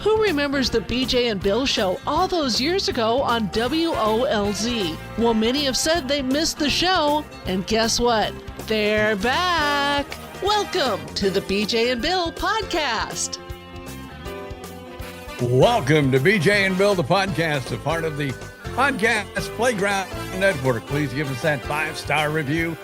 Who remembers the BJ and Bill show all those years ago on WOLZ? Well, many have said they missed the show, and guess what? They're back. Welcome to the BJ and Bill podcast. Welcome to BJ and Bill, the podcast, a part of the Podcast Playground Network. Please give us that 5-star review.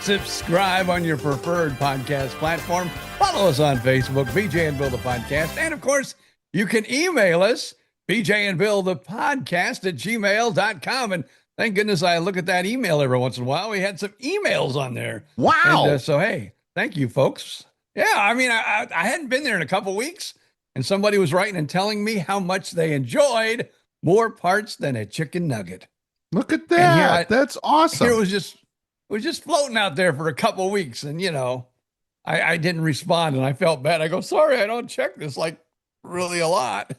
Subscribe on your preferred podcast platform. Follow us on Facebook, BJ and Bill, the podcast. And, of course, you can email us, BJ and Bill, the podcast at gmail.com. And thank goodness I look at that email every once in a while. We had some emails on there. Wow. And, so, hey, thank you, folks. Yeah, I mean, I hadn't been there in a couple weeks, and somebody was writing and telling me how much they enjoyed more parts than a chicken nugget. Look at that. That's awesome. Here it was just floating out there for a couple of weeks, and, you know, I didn't respond, and I felt bad. I go, sorry, I don't check this like really a lot.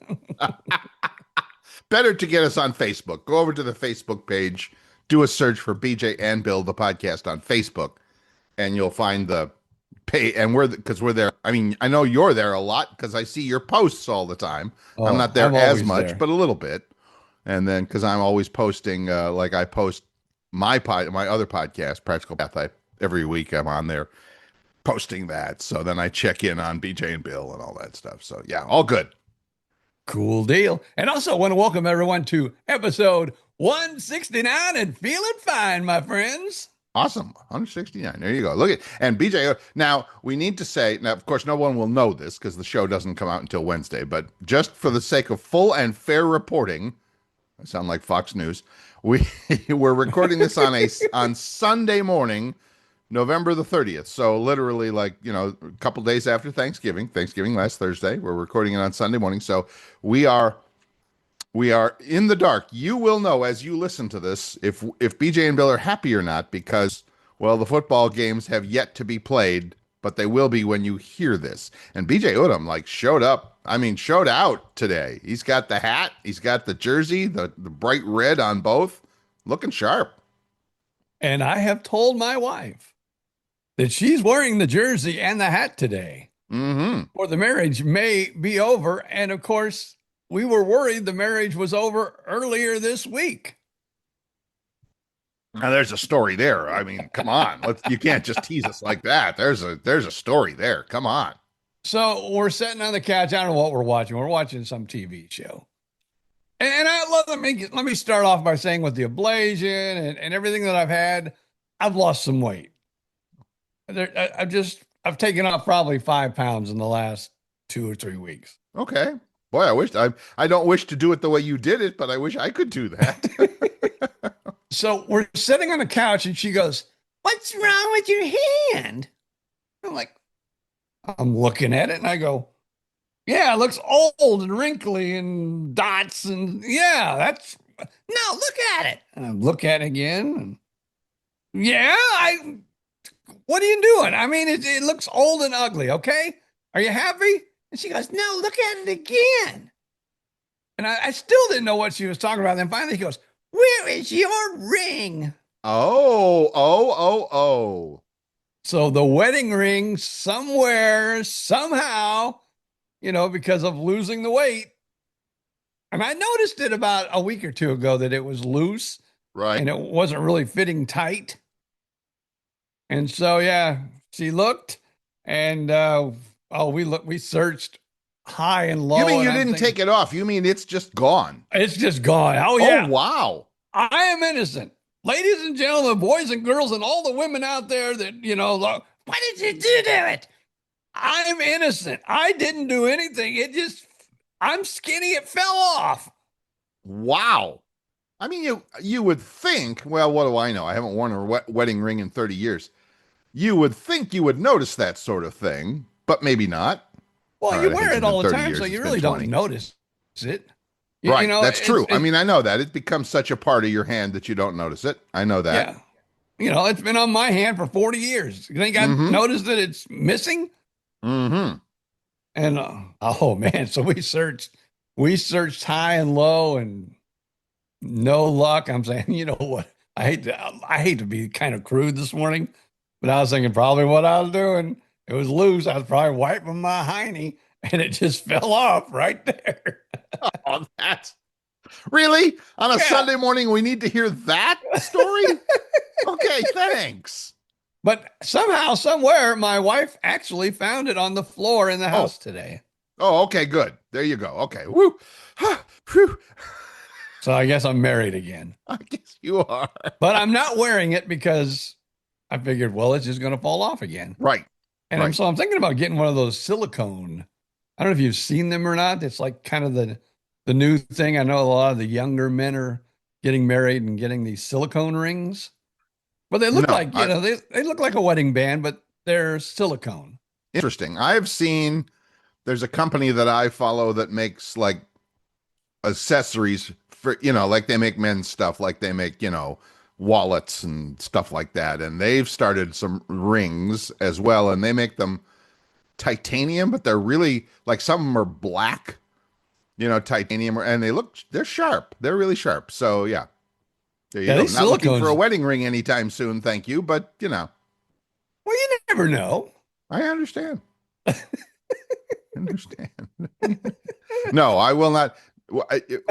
Better to get us on Facebook. Go over to the Facebook page, do a search for BJ and Bill, the podcast on Facebook, and you'll find the pay. And because we're there. I mean, I know you're there a lot because I see your posts all the time. Oh, I'm not there I'm as always much, there. but a little bit. And then because I'm always posting, like I post my other podcast, Practical Cath, every week I'm on there posting that. So then I check in on BJ and Bill and all that stuff. So yeah, all good. Cool deal. And also want to welcome everyone to episode 169 and feeling fine, my friends. Awesome. 169. There you go. Look at, and BJ, now we need to say, now, of course, no one will know this because the show doesn't come out until Wednesday, but just for the sake of full and fair reporting, I sound like Fox News. We're recording this on Sunday morning, November the 30th. So literally like, you know, a couple days after Thanksgiving last Thursday, we're recording it on Sunday morning. So we are in the dark. You will know as you listen to this if BJ and Bill are happy or not because, well, the football games have yet to be played, but they will be when you hear this. And BJ Odom showed out today. He's got the hat, he's got the jersey, the bright red on both, looking sharp. And I have told my wife that she's wearing the jersey and the hat today. Mm-hmm. Or the marriage may be over. And of course, we were worried the marriage was over earlier this week. Now there's a story there. I mean, come on. You can't just tease us like that. There's a story there. Come on. So we're sitting on the couch. I don't know what we're watching. We're watching some TV show. And let me start off by saying with the ablation and everything that I've had, I've lost some weight. I've taken off probably 5 pounds in the last 2 or 3 weeks. Okay. Boy, I don't wish to do it the way you did it, but I wish I could do that. So we're sitting on the couch and she goes, "What's wrong with your hand?" I'm looking at it and I go, "Yeah, it looks old and wrinkly and dots and no, look at it." And I look at it again. And, what are you doing? I mean, it looks old and ugly. Okay. Are you happy? And she goes, "No, look at it again." And I still didn't know what she was talking about. Then finally she goes, "Where is your ring?" Oh. So the wedding ring somewhere, somehow, you know, because of losing the weight. And I noticed it about a week or two ago that it was loose. Right. And it wasn't really fitting tight. And so, yeah, she looked and, we searched high and low. You mean you didn't take it off? You mean it's just gone? It's just gone. Oh, yeah. Oh, wow. I am innocent. Ladies and gentlemen, boys and girls, and all the women out there that, you know, what did you do to it? I'm innocent. I didn't do anything. I'm skinny. It fell off. Wow. I mean, you would think, well, what do I know? I haven't worn a wedding ring in 30 years. You would think you would notice that sort of thing, but maybe not. Well, you wear it all the time, so you really don't notice it. Right, you know, that's true. I mean, I know that. It becomes such a part of your hand that you don't notice it. I know that. Yeah. You know, it's been on my hand for 40 years. You think I've noticed that it's missing? Mm-hmm. And, oh, man, so we searched high and low and no luck. I'm saying, you know what? I hate to be kind of crude this morning, but I was thinking probably what I was doing. It was loose. I was probably wiping my hiney and it just fell off right there. Oh, that's really on a Yeah. Sunday morning. We need to hear that story. Okay, thanks. But somehow, somewhere, my wife actually found it on the floor in the Oh, house today. oh, okay, good. There you go. Okay, woo, whew. So I guess I'm married again. I guess you are But I'm not wearing it because I figured, well, it's just going to fall off again. right. And Right. I'm thinking about getting one of those silicone. I don't know if you've seen them or not. It's like kind of the new thing. I know a lot of the younger men are getting married and getting these silicone rings. But they look No, like, they look like a wedding band, but they're silicone. interesting. I've seen. There's a company that I follow that makes like accessories for, like they make men's stuff, like they make, wallets and stuff like that. And they've started some rings as well. And they make them titanium, but they're really like some of them are black, titanium, and they're sharp. They're really sharp. So yeah, there you Yeah, go. these Not looking for a silicones, wedding ring anytime soon. Thank you. But, well, you never know. I understand. Understand. No, I will not.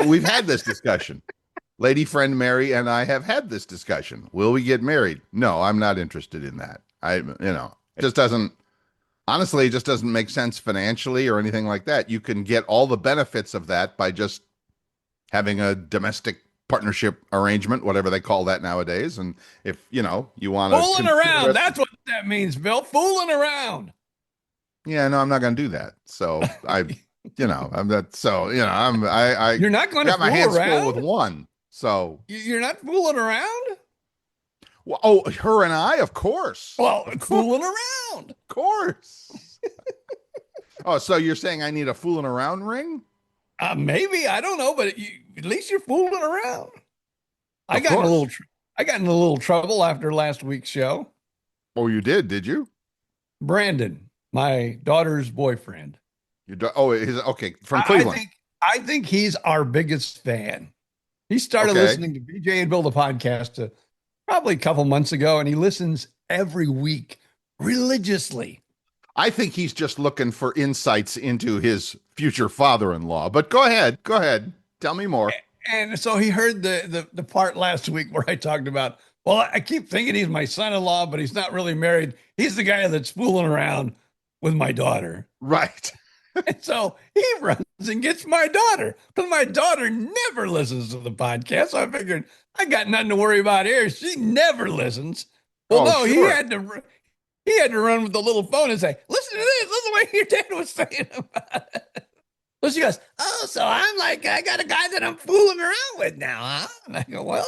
We've had this discussion. Lady friend Mary and I have had this discussion. Will we get married? No, I'm not interested in that. It just doesn't, honestly, it just doesn't make sense financially or anything like that. You can get all the benefits of that by just having a domestic partnership arrangement, whatever they call that nowadays. And if, you want to Fooling around. That's what that means, Bill. Fooling around. yeah, no, I'm not going to do that. So I'm not, so, I You're not going to got my fool hands full around? with one. So, You're not fooling around? well, oh, her and I, of course. Well, Of fooling around. Of course. Oh, so you're saying I need a fooling around ring? Maybe, I don't know, but at least you're fooling around. I Of got in a course. little I got in a little trouble after last week's show. Oh, you did you? Brandon, my daughter's boyfriend. Okay, from Cleveland. I think he's our biggest fan. He started Okay. listening to BJ and Bill the podcast probably a couple months ago, and he listens every week religiously. I think he's just looking for insights into his future father-in-law. But go ahead. Tell me more. And so he heard the part last week where I talked about, well, I keep thinking he's my son-in-law, but he's not really married. He's the guy that's fooling around with my daughter. Right. And so he runs and gets my daughter because my daughter never listens to the podcast. So I figured I got nothing to worry about here. She never listens. Well, no, sure. he had to run with the little phone and say, listen to this. Listen to what your dad was saying about it. So she goes, oh, so I got a guy that I'm fooling around with now, huh? And I go, well,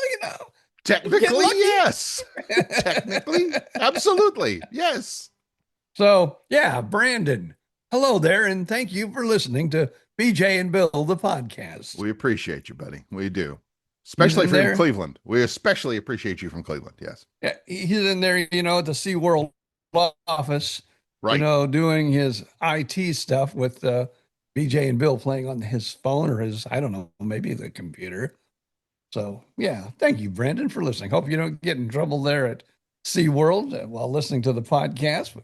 Technically, yes. Technically, absolutely. Yes. So, yeah, Brandon, hello there, and thank you for listening to BJ and Bill, the podcast. We appreciate you, buddy. We do. Especially from Cleveland. We especially appreciate you from Cleveland. Yes. Yeah, he's in there, at the SeaWorld office, right. Doing his IT stuff with BJ and Bill playing on his phone or his, I don't know, maybe the computer. So, yeah, thank you, Brandon, for listening. Hope you don't get in trouble there at SeaWorld while listening to the podcast. But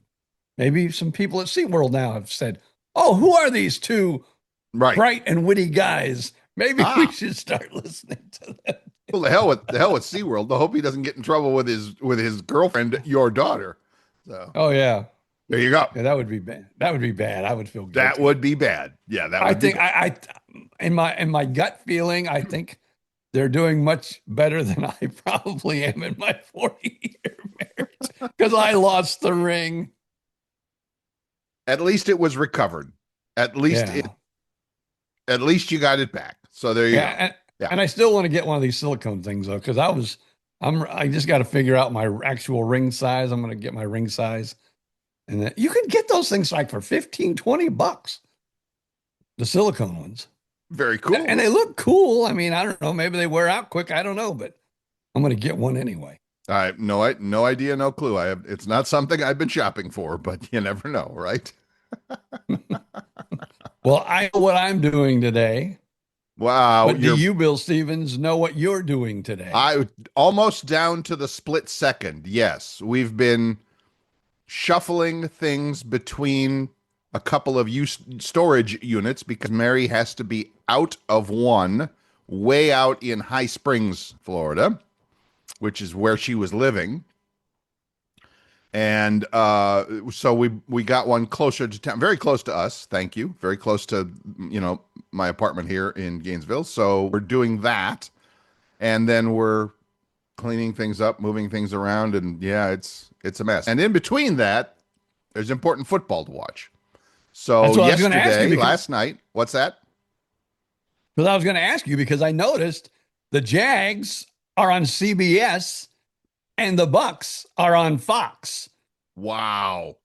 maybe some people at SeaWorld now have said, oh, who are these two bright and witty guys? Maybe we should start listening to them. Well, the hell with SeaWorld. I hope he doesn't get in trouble with his girlfriend, your daughter. So. Oh, yeah. There you go. Yeah, that would be bad. That would be bad. I would feel guilty. That would be bad. Yeah, that would be bad. In my gut feeling, I think they're doing much better than I probably am in my 40-year marriage because I lost the ring. At least it was recovered. At least you got it back. So there you go. And I still want to get one of these silicone things though, because I just got to figure out my actual ring size. I'm going to get my ring size. And then you can get those things like for $15-20, the silicone ones. Very cool. And they look cool. I mean, I don't know. Maybe they wear out quick. I don't know, but I'm going to get one anyway. I have no idea, no clue. It's not something I've been shopping for, but you never know, right? Well, I know what I'm doing today. Wow. But do you, Bill Stevens, know what you're doing today? I almost down to the split second. Yes. We've been shuffling things between a couple of storage units because Mary has to be out of one way out in High Springs, Florida, which is where she was living. And so we got one closer to town, very close to us. Thank you. Very close to, my apartment here in Gainesville. So we're doing that. And then we're cleaning things up, moving things around. And yeah, it's a mess. And in between that, there's important football to watch. So yesterday, last night, what's that? Because I was going to ask you because I noticed the Jags are on CBS and the Bucs are on Fox. Wow.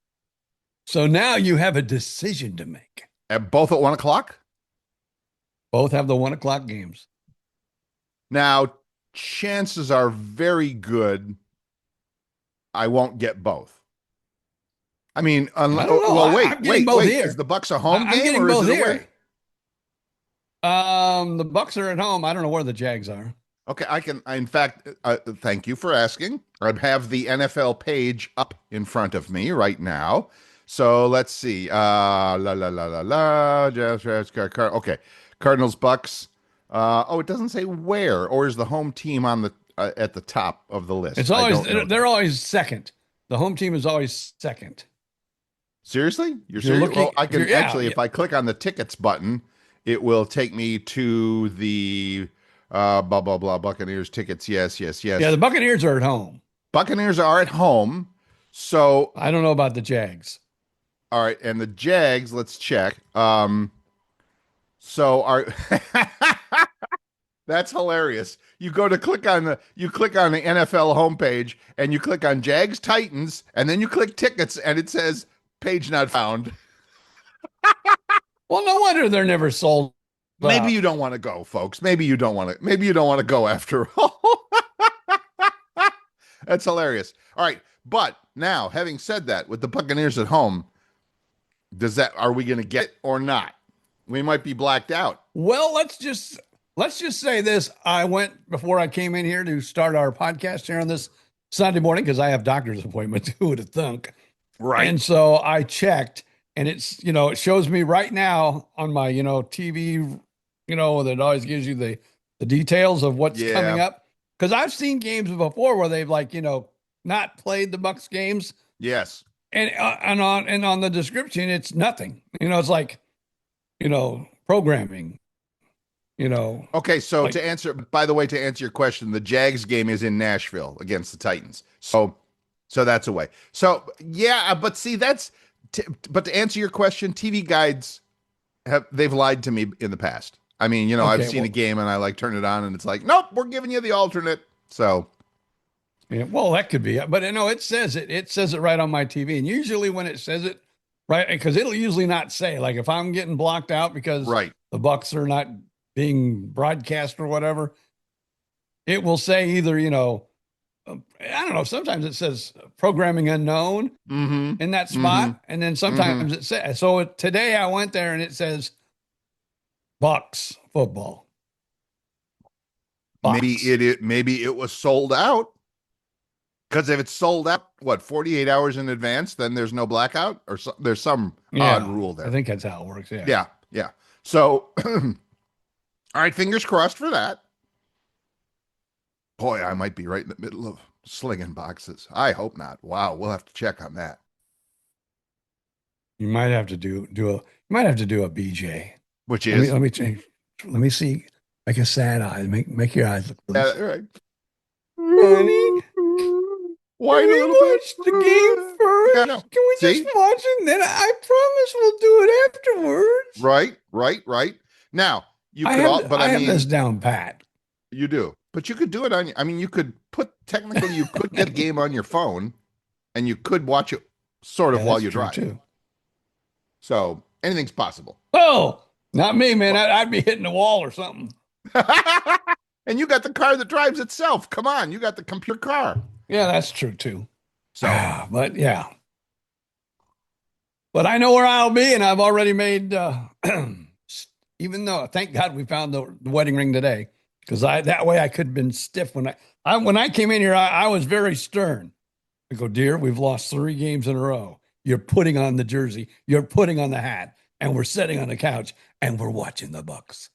So now you have a decision to make. Both at 1 o'clock? Both have the 1 o'clock games. Now, chances are very good I won't get both. I mean, wait. Here. Is the Bucs a home game or is it away? The Bucs are at home. I don't know where the Jags are. Okay, in fact, thank you for asking. I have the NFL page up in front of me right now. So let's see. Okay, Cardinals, Bucs. It doesn't say where, or is the home team on the at the top of the list? It's always they're always second. The home team is always second. Seriously? You're serious? Well, I can if I click on the tickets button, it will take me to the blah blah blah Buccaneers tickets. Yes. Yeah, the Buccaneers are at home. Buccaneers are at home. So I don't know about the Jags. All right, and the Jags, let's check. That's hilarious. You click on the NFL homepage and you click on Jags Titans and then you click tickets and it says page not found. Well, no wonder they're never sold. Maybe you don't want to go, folks. Maybe you don't want to go after all. That's hilarious. All right, but now having said that, with the Buccaneers at home, are we going to get it or not? We might be blacked out. Well, let's just say this. I went before I came in here to start our podcast here on this Sunday morning because I have doctor's appointments. Who would have thunk? Right. And so I checked, and it's it shows me right now on my TV, that always gives you the details of what's coming up. Because I've seen games before where they've not played the Bucs games. Yes. And on the description, it's nothing. It's like, programming. Okay, so to answer your question, the Jags game is in Nashville against the Titans. So that's away. So yeah, but see, but to answer your question, TV guides they've lied to me in the past. I mean, I've seen a game and I turn it on and it's like, nope, we're giving you the alternate. So. Yeah, well, that could be, but it says it. It says it right on my TV, and usually when it says it, right, because it'll usually not say if I'm getting blocked out because the Bucs are not being broadcast or whatever, it will say either I don't know. Sometimes it says programming unknown in that spot, and then sometimes it says. So today I went there and it says Bucs football. Bucs. Maybe it was sold out. Because if it's sold out, 48 hours in advance, then there's no blackout, or there's some odd rule there. I think that's how it works. Yeah. Yeah. So, all right, fingers crossed for that. Boy, I might be right in the middle of slinging boxes. I hope not. Wow, we'll have to check on that. You might have to do a BJ, which is let me change. Let me see. Make a sad eye. Make your eyes look. Right. Honey. Why can we watch the game first? Yeah, no. Can we just watch it? And then I promise we'll do it afterwards. Right. Now you I have this down pat. You do, but you could do it on. I mean, you could technically get a game on your phone, and you could watch it sort of while you drive too. So anything's possible. Oh, not me, man. I'd be hitting the wall or something. And you got the car that drives itself. Come on, you got the computer car. Yeah, that's true too. So, but I know where I'll be, and I've already made. Even though, thank God, we found the wedding ring today, because that way I could have been stiff when I came in here. I was very stern. I go, dear, we've lost 3 games in a row. you're putting on the jersey, you're putting on the hat, and we're sitting on the couch and we're watching the Bucs.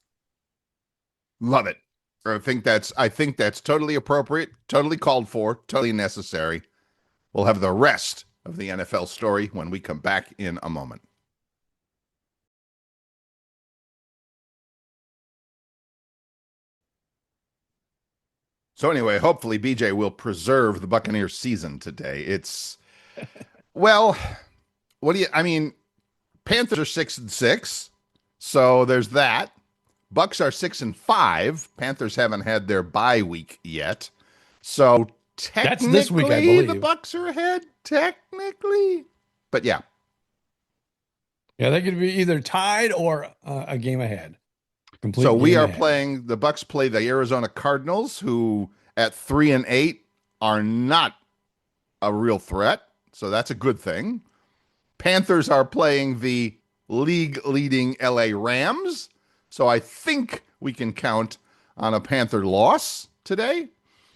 Love it. I think that's totally appropriate, totally called for, totally necessary. We'll have the rest of the NFL story when we come back in a moment. So anyway, hopefully BJ will preserve the Buccaneers season today. It's, well, Panthers are 6-6. So there's that. Bucs are 6-5. Panthers haven't had their bye week yet. So technically, this week, I believe. the Bucs are ahead, technically. But yeah. Yeah, they could be either tied or a game ahead. So we are playing, the Bucs play the Arizona Cardinals, who at 3-8 are not a real threat. So that's a good thing. Panthers are playing the league-leading LA Rams. So I think we can count on a Panther loss today.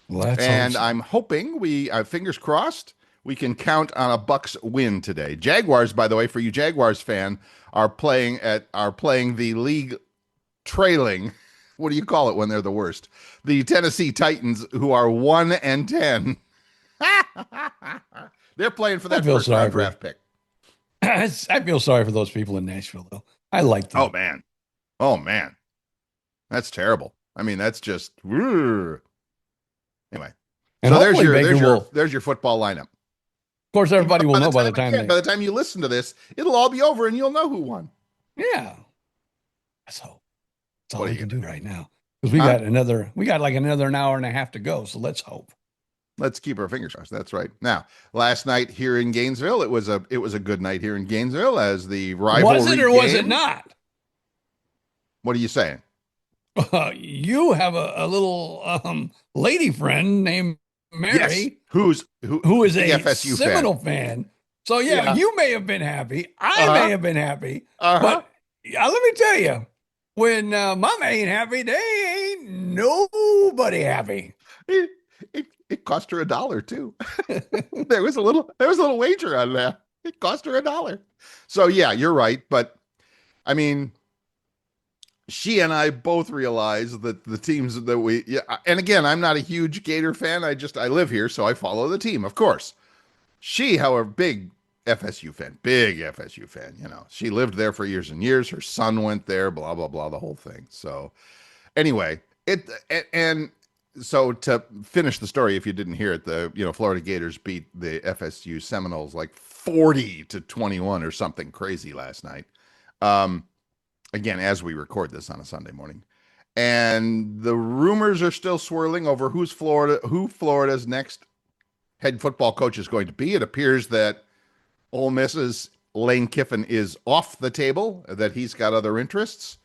And I'm hoping fingers crossed, we can count on a Bucs win today. Jaguars, by the way, for you Jaguars fan, are playing the league trailing. What do you call it when they're the worst? The Tennessee Titans, who are 1-10. They're playing for that first round draft pick. I feel sorry for those people in Nashville, though. I like them. Oh man, that's terrible. I mean, that's just anyway. And so there's your football lineup. Of course, everybody will know by the time you listen to this, it'll all be over and you'll know who won. Yeah, let's hope. That's all we can do right now, because we got like another an hour and a half to go. So let's hope. Let's keep our fingers crossed. That's right. Now, last night here in Gainesville, it was a good night here in Gainesville as the rivalry. Was it or was it not? What are you saying? You have a little lady friend named Mary, yes. who is a FSU Seminole fan. So yeah, you may have been happy. I may have been happy. But let me tell you, when Mama ain't happy, they ain't nobody happy. It cost her $1 too. there was a little wager on that. It cost her $1. So yeah, you're right. But I mean, she and I both realize that the teams that and again, I'm not a huge Gator fan. I live here, so I follow the team, of course. She, however, big FSU fan. You know, she lived there for years and years. Her son went there, blah, blah, blah, the whole thing. So anyway, so to finish the story, if you didn't hear it, the Florida Gators beat the FSU Seminoles like 40-21 or something crazy last night. Again, as we record this on a Sunday morning, and the rumors are still swirling over who Florida's next head football coach is going to be. It appears that Ole Miss's Lane Kiffin is off the table, that he's got other interests.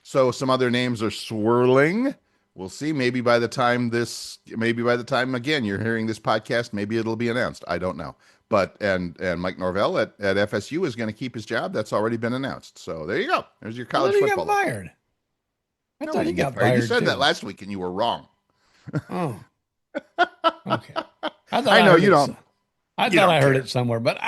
So some other names are swirling. We'll see. Maybe by the time again you're hearing this podcast, maybe it'll be announced. I don't know. But and Mike Norvell at FSU is going to keep his job. That's already been announced. So there you go. There's your college football. He got fired. I thought he got fired. You said that last week and you were wrong. Oh. Okay. I heard it somewhere, but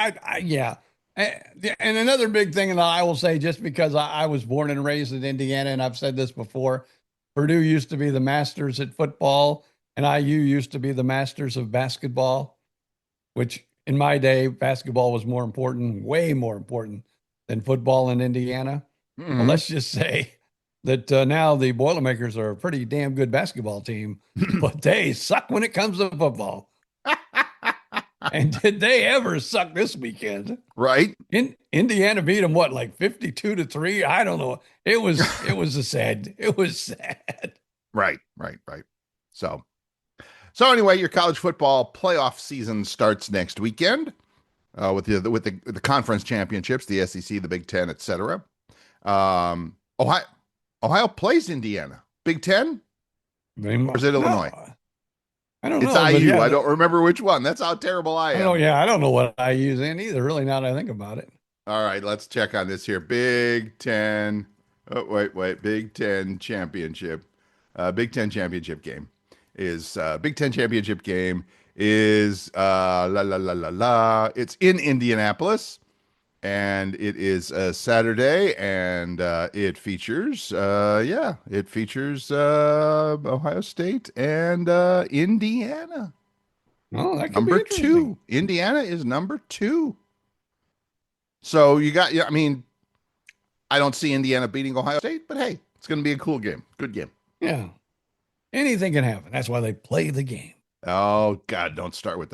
yeah. And another big thing that I will say, just because I was born and raised in Indiana, and I've said this before, Purdue used to be the masters at football, and IU used to be the masters of basketball, which in my day, basketball was more important, way more important than football in Indiana. Mm-hmm. Well, let's just say that now the Boilermakers are a pretty damn good basketball team, but they suck when it comes to football. And did they ever suck this weekend? Right. Indiana beat them, like 52-3? I don't know. It was sad. Right. So anyway, your college football playoff season starts next weekend with the conference championships, the SEC, the Big Ten, etc. Ohio plays Indiana. Big Ten? Or is it Illinois? I don't know. It's IU. I don't remember which one. That's how terrible I am. I don't know what IU's in either, really, now that I think about it. All right, let's check on this here. Big Ten. Oh, wait. Big Ten championship. Big Ten championship game is It's in Indianapolis. And it is a Saturday, and it features, Ohio State and Indiana. Oh, that could be Number interesting. 2. Indiana is number 2. So you got, I mean, I don't see Indiana beating Ohio State, but hey, it's going to be a cool game. Good game. Yeah. Anything can happen. That's why they play the game. Oh God, don't start with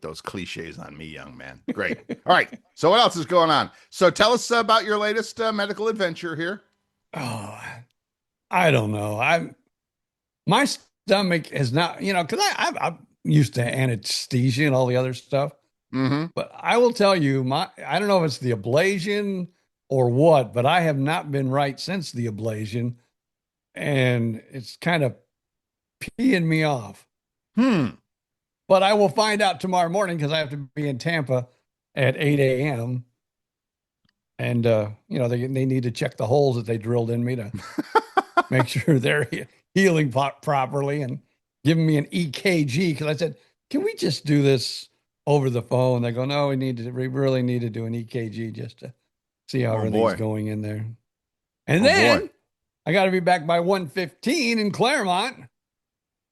those cliches on me, young man. Great. All right. So what else is going on? So tell us about your latest medical adventure here. Oh, I don't know. My stomach is not, because I'm used to anesthesia and all the other stuff. Mm-hmm. But I will tell you, I don't know if it's the ablation or what, but I have not been right since the ablation, and it's kind of peeing me off. But I will find out tomorrow morning because I have to be in Tampa at 8 a.m. And they need to check the holes that they drilled in me to make sure they're healing properly and giving me an EKG. Because I said, can we just do this over the phone? They go, no, we really need to do an EKG just to see how everything's going in there. And then I got to be back by 1:15 in Claremont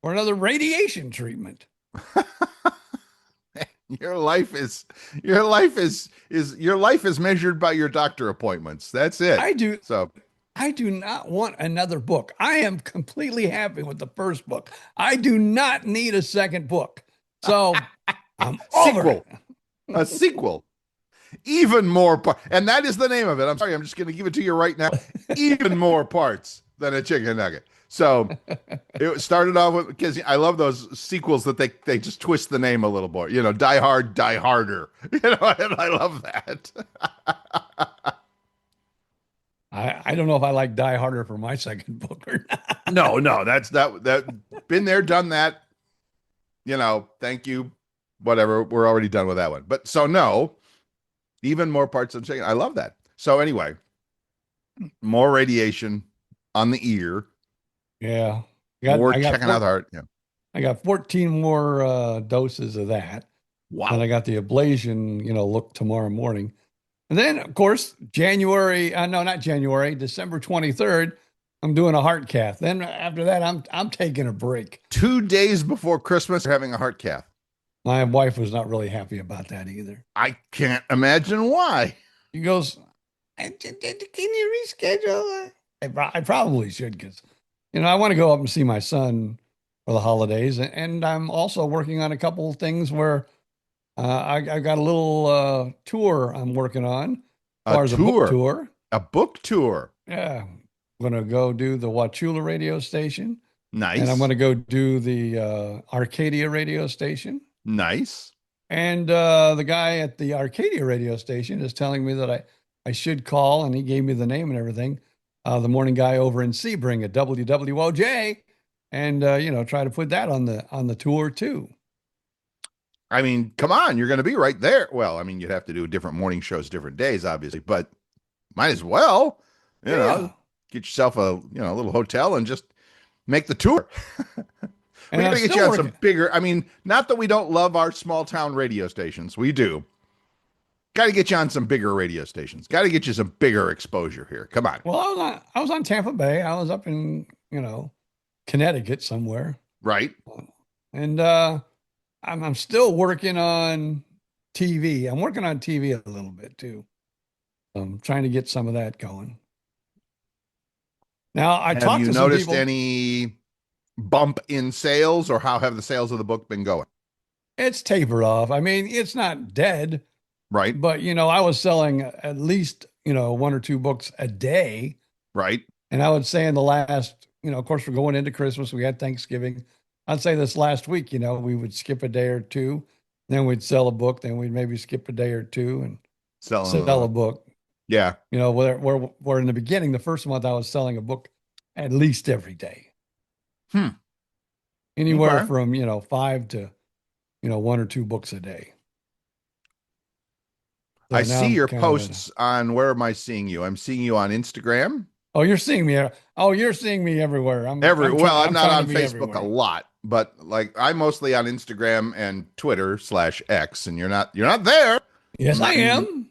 for another radiation treatment. Your life is measured by your doctor appointments. That's it. I do not want another book. I am completely happy with the first book. I do not need a second book. So I'm over it. A sequel. Even more parts. And that is the name of it. I'm sorry, I'm just going to give it to you right now. Even more parts than a chicken nugget. So it started off with, because I love those sequels that they just twist the name a little more. Die Hard, Die Harder. And I love that. I don't know if I like Die Harder for my second book or not. No, that's that been there, done that. Thank you. Whatever. We're already done with that one. But so no, even more parts of chicken. I love that. So anyway, more radiation on the ear. Yeah. More checking out the heart. Yeah. I got 14 more doses of that. Wow. And I got the ablation, look tomorrow morning. And then, of course, December 23rd, I'm doing a heart cath. Then after that, I'm taking a break. 2 days before Christmas, you're having a heart cath. My wife was not really happy about that either. I can't imagine why. She goes, can you reschedule? I probably should, because, I want to go up and see my son for the holidays. And I'm also working on a couple of things where I got a little tour I'm working on. A book tour. A book tour. Yeah. I'm going to go do the Wauchula radio station. Nice. And I'm going to go do the Arcadia radio station. Nice. And the guy at the Arcadia radio station is telling me that I should call, and he gave me the name and everything, the morning guy over in Sebring at WWOJ, and try to put that on the tour too. I mean, come on, you're going to be right there. Well, I mean, you'd have to do different morning shows, different days, obviously, but might as well, get yourself a little hotel and just make the tour. We got to get you on some bigger. I mean, not that we don't love our small town radio stations, we do. Got to get you on some bigger radio stations. Got to get you some bigger exposure here. Come on. Well, I was on Tampa Bay. I was up in Connecticut somewhere. Right. And I'm still working on TV. I'm working on TV a little bit too. I'm trying to get some of that going. Now, have you noticed any bump in sales, or how have the sales of the book been going? It's tapered off. I mean, it's not dead. Right. But, I was selling at least, 1 or 2 books a day. Right. And I would say in the last, of course, we're going into Christmas. We had Thanksgiving. I'd say this last week, we would skip a day or two. Then we'd sell a book. Then we'd maybe skip a day or two and sell a book. Yeah. Where in the beginning, the first month, I was selling a book at least every day. Anywhere from, 5 to, 1 or 2 books a day. So I see your posts on, where am I seeing you? I'm seeing you on Instagram. Oh, you're seeing me. Oh, you're seeing me everywhere. I'm not on Facebook a lot, but I'm mostly on Instagram and Twitter /X, and you're not there. Yes, I am.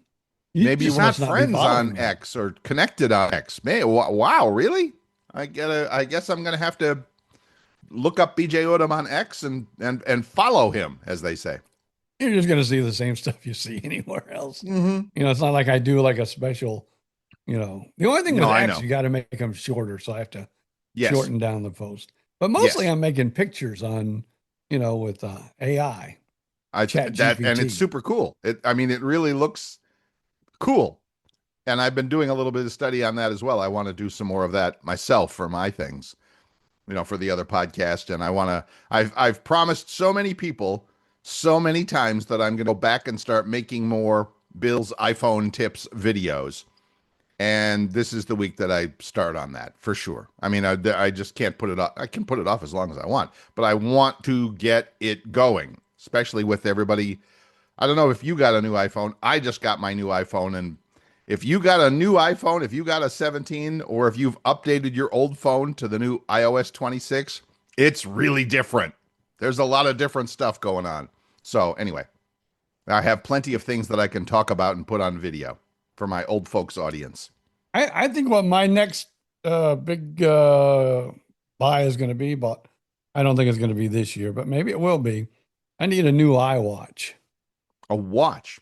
Maybe you just want must not be friends following on me. X or connected on X. Man, wow, really? I guess I'm gonna have to look up BJ Odom on X and follow him, as they say. You're just gonna see the same stuff you see anywhere else. Mm-hmm. It's not like I do like a special. The only thing No, with I X, know. you got to make them shorter, so I have to Yes, shorten down the post. But mostly, yes. I'm making pictures on, with AI, Chat And it's GPT. super cool. I mean, it really looks cool. And I've been doing a little bit of study on that as well. I want to do some more of that myself for my things, for the other podcast. And I've promised so many people so many times that I'm going to go back and start making more Bill's iPhone tips videos. And this is the week that I start on that for sure. I mean, I just can't put it off. I can put it off as long as I want, but I want to get it going, especially with everybody. I don't know if you got a new iPhone. I just got my new iPhone. And if you got a new iPhone, if you got a 17, or if you've updated your old phone to the new iOS 26, it's really different. There's a lot of different stuff going on. So anyway, I have plenty of things that I can talk about and put on video for my old folks audience. I think what my next big buy is going to be, but I don't think it's going to be this year, but maybe it will be. I need a new iWatch. A watch.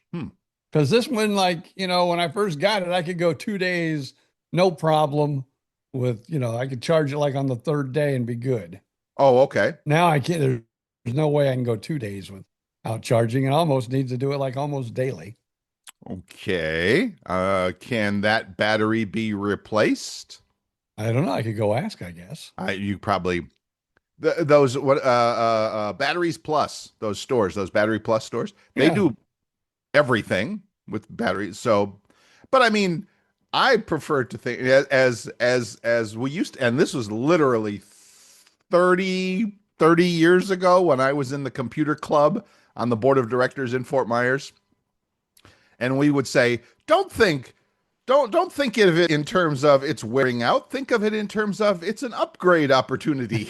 Because this one, when I first got it, I could go 2 days, no problem with, I could charge it like on the third day and be good. Oh, okay. Now I can't, there's no way I can go 2 days without charging. It almost needs to do it like almost daily. Okay. Can that battery be replaced? I don't know. I could go ask, I guess. You probably those Batteries Plus, those Battery Plus stores, they Yeah. do everything with batteries. So, but I mean, I prefer to think as we used to, and this was literally 30 years ago when I was in the computer club on the board of directors in Fort Myers. And we would say, don't think of it in terms of it's wearing out. Think of it in terms of it's an upgrade opportunity.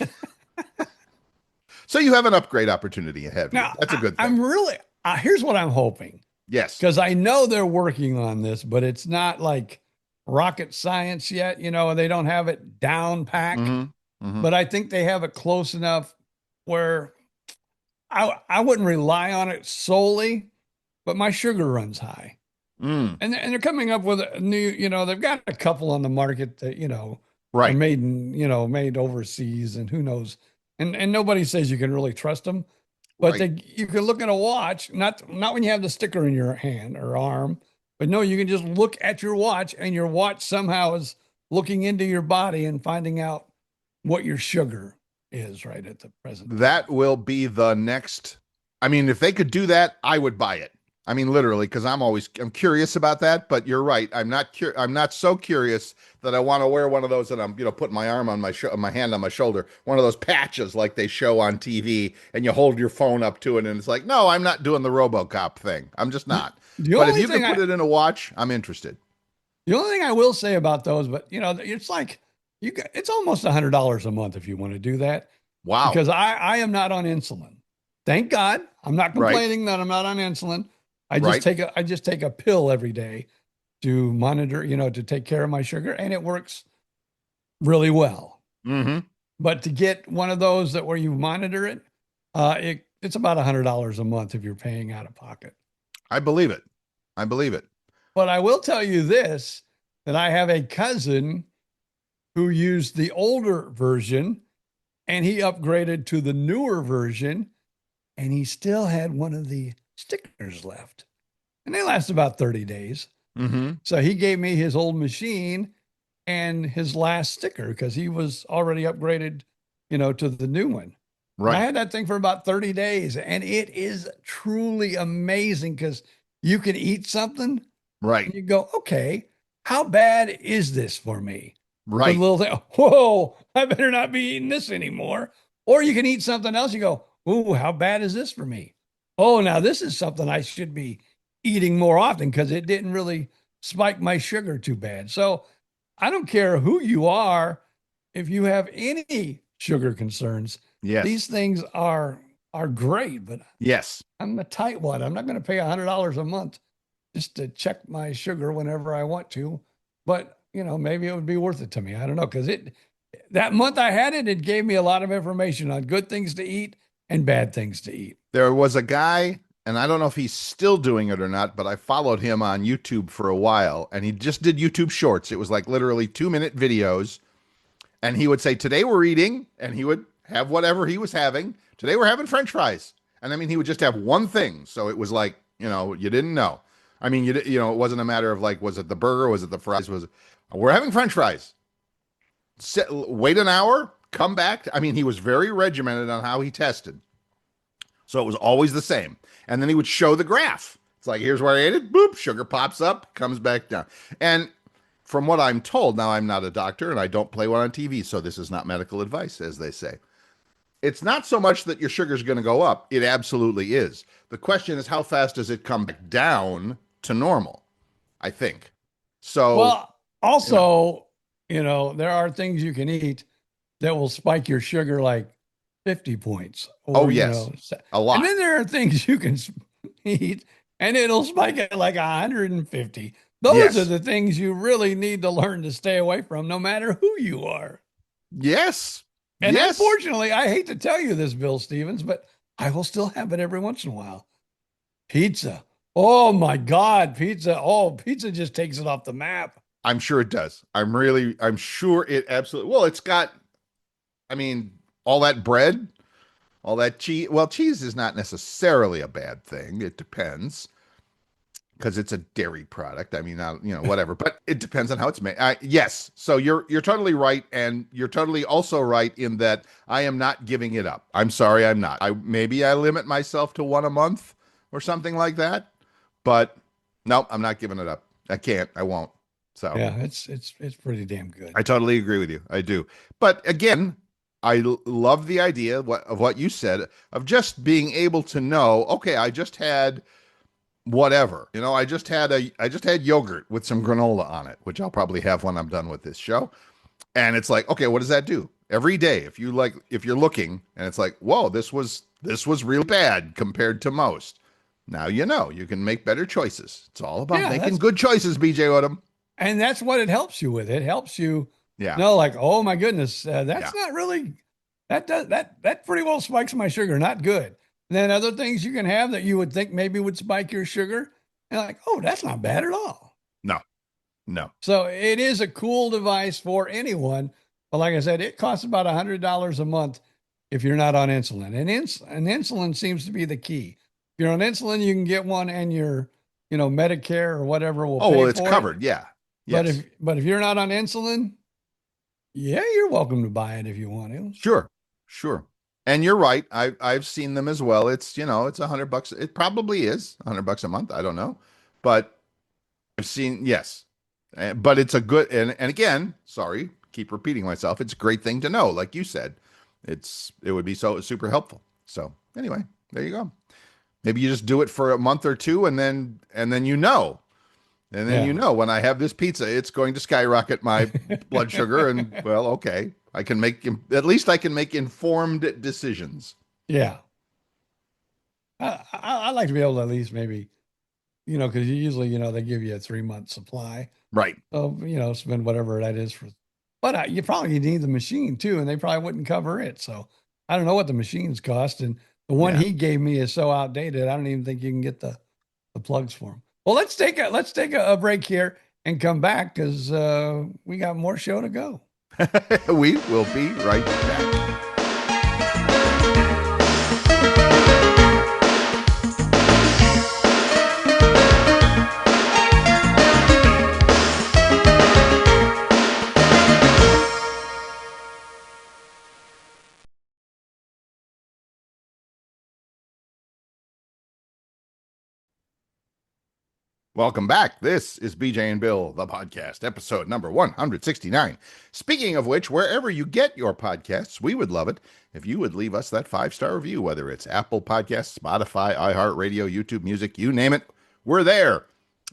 So you have an upgrade opportunity ahead of you. Now, That's a good thing. I'm really, here's what I'm hoping. Yes. Because I know they're working on this, but it's not like rocket science yet. They don't have it down pack, but I think they have it close enough where I wouldn't rely on it solely, but my sugar runs high. And they're coming up with a new, they've got a couple on the market that, right. are made overseas, and who knows. And nobody says you can really trust them, but Right. you can look at a watch, not when you have the sticker in your hand or arm, but no, you can just look at your watch, and your watch somehow is looking into your body and finding out what your sugar is right at the present. That will be the next. I mean, if they could do that, I would buy it. I mean, literally, because I'm curious about that. But you're right. I'm not so curious that I want to wear one of those, and I'm putting my arm on my hand on my shoulder, one of those patches like they show on TV, and you hold your phone up to it, and it's like, no, I'm not doing the RoboCop thing. I'm just not. But if you can put it in a watch, I'm interested. The only thing I will say about those, but it's like it's almost $100 a month if you want to do that. Wow. Because I am not on insulin. Thank God. I'm not complaining that I'm not on insulin. I just take a pill every day to monitor, to take care of my sugar, and it works really well. But to get one of those where you monitor it, it's about $100 a month if you're paying out of pocket. I believe it. But I will tell you this, that I have a cousin who used the older version, and he upgraded to the newer version, and he still had one of the stickers left, and they last about 30 days. So he gave me his old machine and his last sticker because he was already upgraded, to the new one. Right. And I had that thing for about 30 days, and it is truly amazing because you can eat something, right, and you go, okay, how bad is this for me? Right. The little thing, whoa, I better not be eating this anymore. Or you can eat something else. You go, ooh, how bad is this for me? Oh, now this is something I should be eating more often because it didn't really spike my sugar too bad. So I don't care who you are. If you have any sugar concerns, yes, these things are great, but yes, I'm a tightwad. I'm not going to pay $100 a month just to check my sugar whenever I want to. But, maybe it would be worth it to me. I don't know. Cause that month I had it, it gave me a lot of information on good things to eat and bad things to eat. There was a guy, and I don't know if he's still doing it or not, but I followed him on YouTube for a while, and he just did YouTube shorts. It was like literally 2-minute videos. And he would say, today we're eating, and he would have whatever he was having. Today we're having French fries. And I mean, he would just have one thing. So it was like, you didn't know. I mean, it wasn't a matter of like, was it the burger? Was it the fries? We're having French fries. Wait an hour, come back. I mean, he was very regimented on how he tested. So it was always the same. And then he would show the graph. It's like, here's where I ate it. Boop, sugar pops up, comes back down. And from what I'm told, now I'm not a doctor and I don't play one on TV, so this is not medical advice, as they say. It's not so much that your sugar's going to go up. It absolutely is. The question is, how fast does it come back down to normal, I think. So, well, also, there are things you can eat that will spike your sugar like 50 points. Or, yes, a lot. And then there are things you can eat and it'll spike it like 150. Those are the things you really need to learn to stay away from, no matter who you are. Yes. And unfortunately, I hate to tell you this, Bill Stevens, but I will still have it every once in a while. Pizza. Oh my God, pizza. Oh, pizza just takes it off the map. I'm sure it does. I'm sure it absolutely, well, it's got, I mean, all that bread, all that cheese. Well, cheese is not necessarily a bad thing. It depends, because it's a dairy product. I mean, whatever, but it depends on how it's made. Yes. So you're totally right. And you're totally also right in that I am not giving it up. I'm sorry, I'm not. Maybe I limit myself to one a month or something like that, but no, I'm not giving it up. I can't, I won't. So yeah, it's pretty damn good. I totally agree with you. I do. But again, I love the idea of what you said, of just being able to know, okay, I just had whatever, I just had yogurt with some granola on it, which I'll probably have when I'm done with this show. And it's like, okay, what does that do every day? If you're looking and it's like, whoa, this was real bad compared to most. Now, you can make better choices. It's all about making good choices, BJ Odom. And that's what it helps you with. It helps you know, like, oh my goodness, that's not really, that pretty well spikes my sugar. Not good. And then other things you can have that you would think maybe would spike your sugar. And like, oh, that's not bad at all. No. So it is a cool device for anyone. But like I said, it costs about $100 a month if you're not on insulin. And insulin seems to be the key. If you're on insulin, you can get one, and your, Medicare or whatever will pay for it. It's covered. Yeah. Yes. But if you're not on insulin, yeah, you're welcome to buy it if you want to. Sure. And you're right. I've seen them as well. It's, it's $100. It probably is $100 a month. I don't know, but I've seen, yes, but it's a good, and again, sorry, keep repeating myself. It's a great thing to know. Like you said, it would be so super helpful. So anyway, there you go. Maybe you just do it for a month or two, and then when I have this pizza, it's going to skyrocket my blood sugar, and well, okay, I can make informed decisions. Yeah. I like to be able to at least maybe, because usually, they give you a 3-month supply. Right. So, spend whatever that is for, but you probably need the machine too, and they probably wouldn't cover it. So I don't know what the machines cost. And the one he gave me is so outdated. I don't even think you can get the plugs for them. Well, let's take a break here and come back, because we got more show to go. We will be right back. Welcome back. This is BJ and Bill, the podcast, episode number 169. Speaking of which, wherever you get your podcasts, we would love it if you would leave us that 5-star review, whether it's Apple Podcasts, Spotify, iHeartRadio, YouTube Music, you name it, we're there.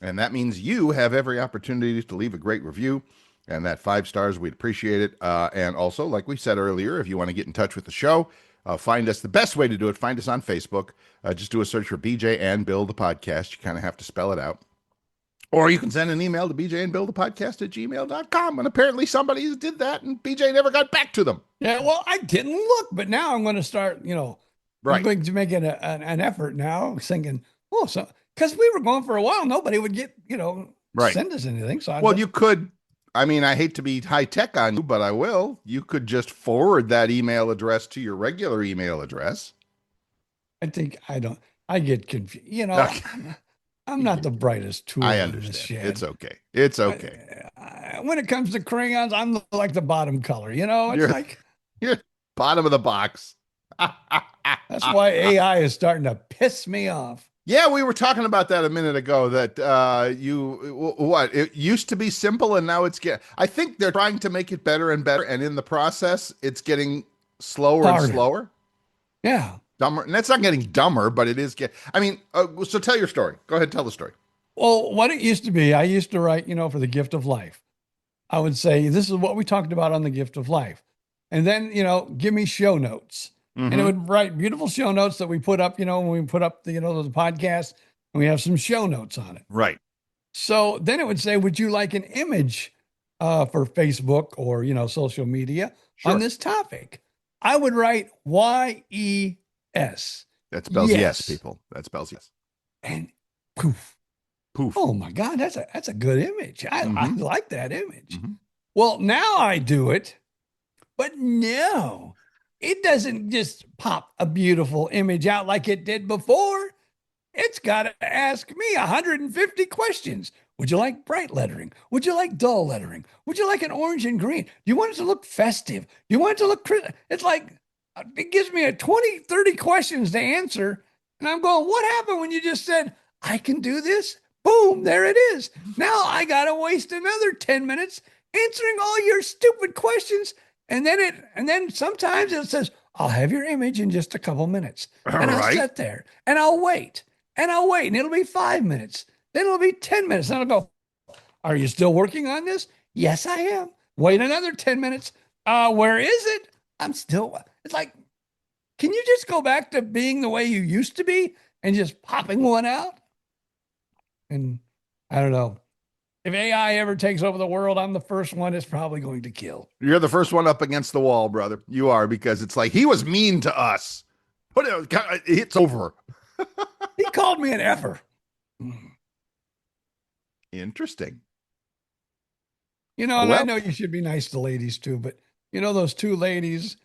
And that means you have every opportunity to leave a great review, and that 5 stars, we'd appreciate it. And also, like we said earlier, if you want to get in touch with the show, find us. The best way to do it, find us on Facebook. Just do a search for BJ and Bill, the podcast. You kind of have to spell it out. Or you can send an email to bjandbillthepodcast@gmail.com. And apparently somebody did that and BJ never got back to them. Yeah, well, I didn't look, but now I'm going to start, I'm Right. going to make it an effort now, thinking, so, because we were going for a while, nobody would get, Right. send us anything. So Well, you could, I mean, I hate to be high tech on you, but I will. You could just forward that email address to your regular email address. I think I get confused. I'm not the brightest tool I in this understand. shed. It's okay. It's okay. When it comes to crayons, I'm like the bottom color. You're bottom of the box. That's why AI is starting to piss me off. Yeah, we were talking about that a minute ago. That it used to be simple, and now I think they're trying to make it better and better, and in the process, it's getting slower and slower. Yeah, dumber, and that's not getting dumber, but it is. So tell your story. Go ahead, tell the story. Well, what it used to be, I used to write, for the gift of life. I would say, this is what we talked about on the gift of life. And then, give me show notes. Mm-hmm. And it would write beautiful show notes that we put up, when we put up the podcast, and we have some show notes on it. Right. So then it would say, would you like an image for Facebook or, social media on this topic? I would write YES. That spells yes, people. That spells yes. And poof. Poof. Oh my God, that's a good image. I like that image. Mm-hmm. Well, now I do it, but no, it doesn't just pop a beautiful image out like it did before. It's got to ask me 150 questions. Would you like bright lettering? Would you like dull lettering? Would you like an orange and green? Do you want it to look festive? Do you want it to look It's like, it gives me 20, 30 questions to answer. And I'm going, what happened when you just said, I can do this? Boom, there it is. Now I got to waste another 10 minutes answering all your stupid questions. And then sometimes it says, I'll have your image in just a couple minutes. And I'll sit there and I'll wait and it'll be 5 minutes. Then it'll be 10 minutes. And I'll go, are you still working on this? Yes, I am. Wait another 10 minutes. Where is it? It's like, can you just go back to being the way you used to be and just popping one out? And I don't know. If AI ever takes over the world, I'm the first one it's probably going to kill. You're the first one up against the wall, brother. You are, because it's like, he was mean to us. It's over. He called me an effer. Interesting. I know you should be nice to ladies too, but those two ladies,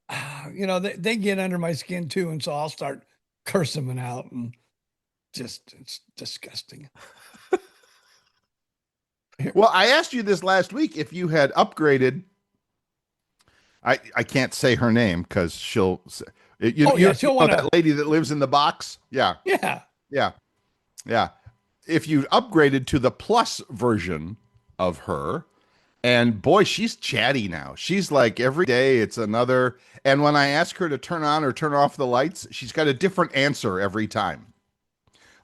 they get under my skin too. And so I'll start cursing them out, and it's disgusting. Well, I asked you this last week if you had upgraded. I can't say her name because she'll want that lady that lives in the box. Yeah. If you upgraded to the plus version of her, and boy, she's chatty now. She's like, every day it's another. And when I ask her to turn on or turn off the lights, she's got a different answer every time.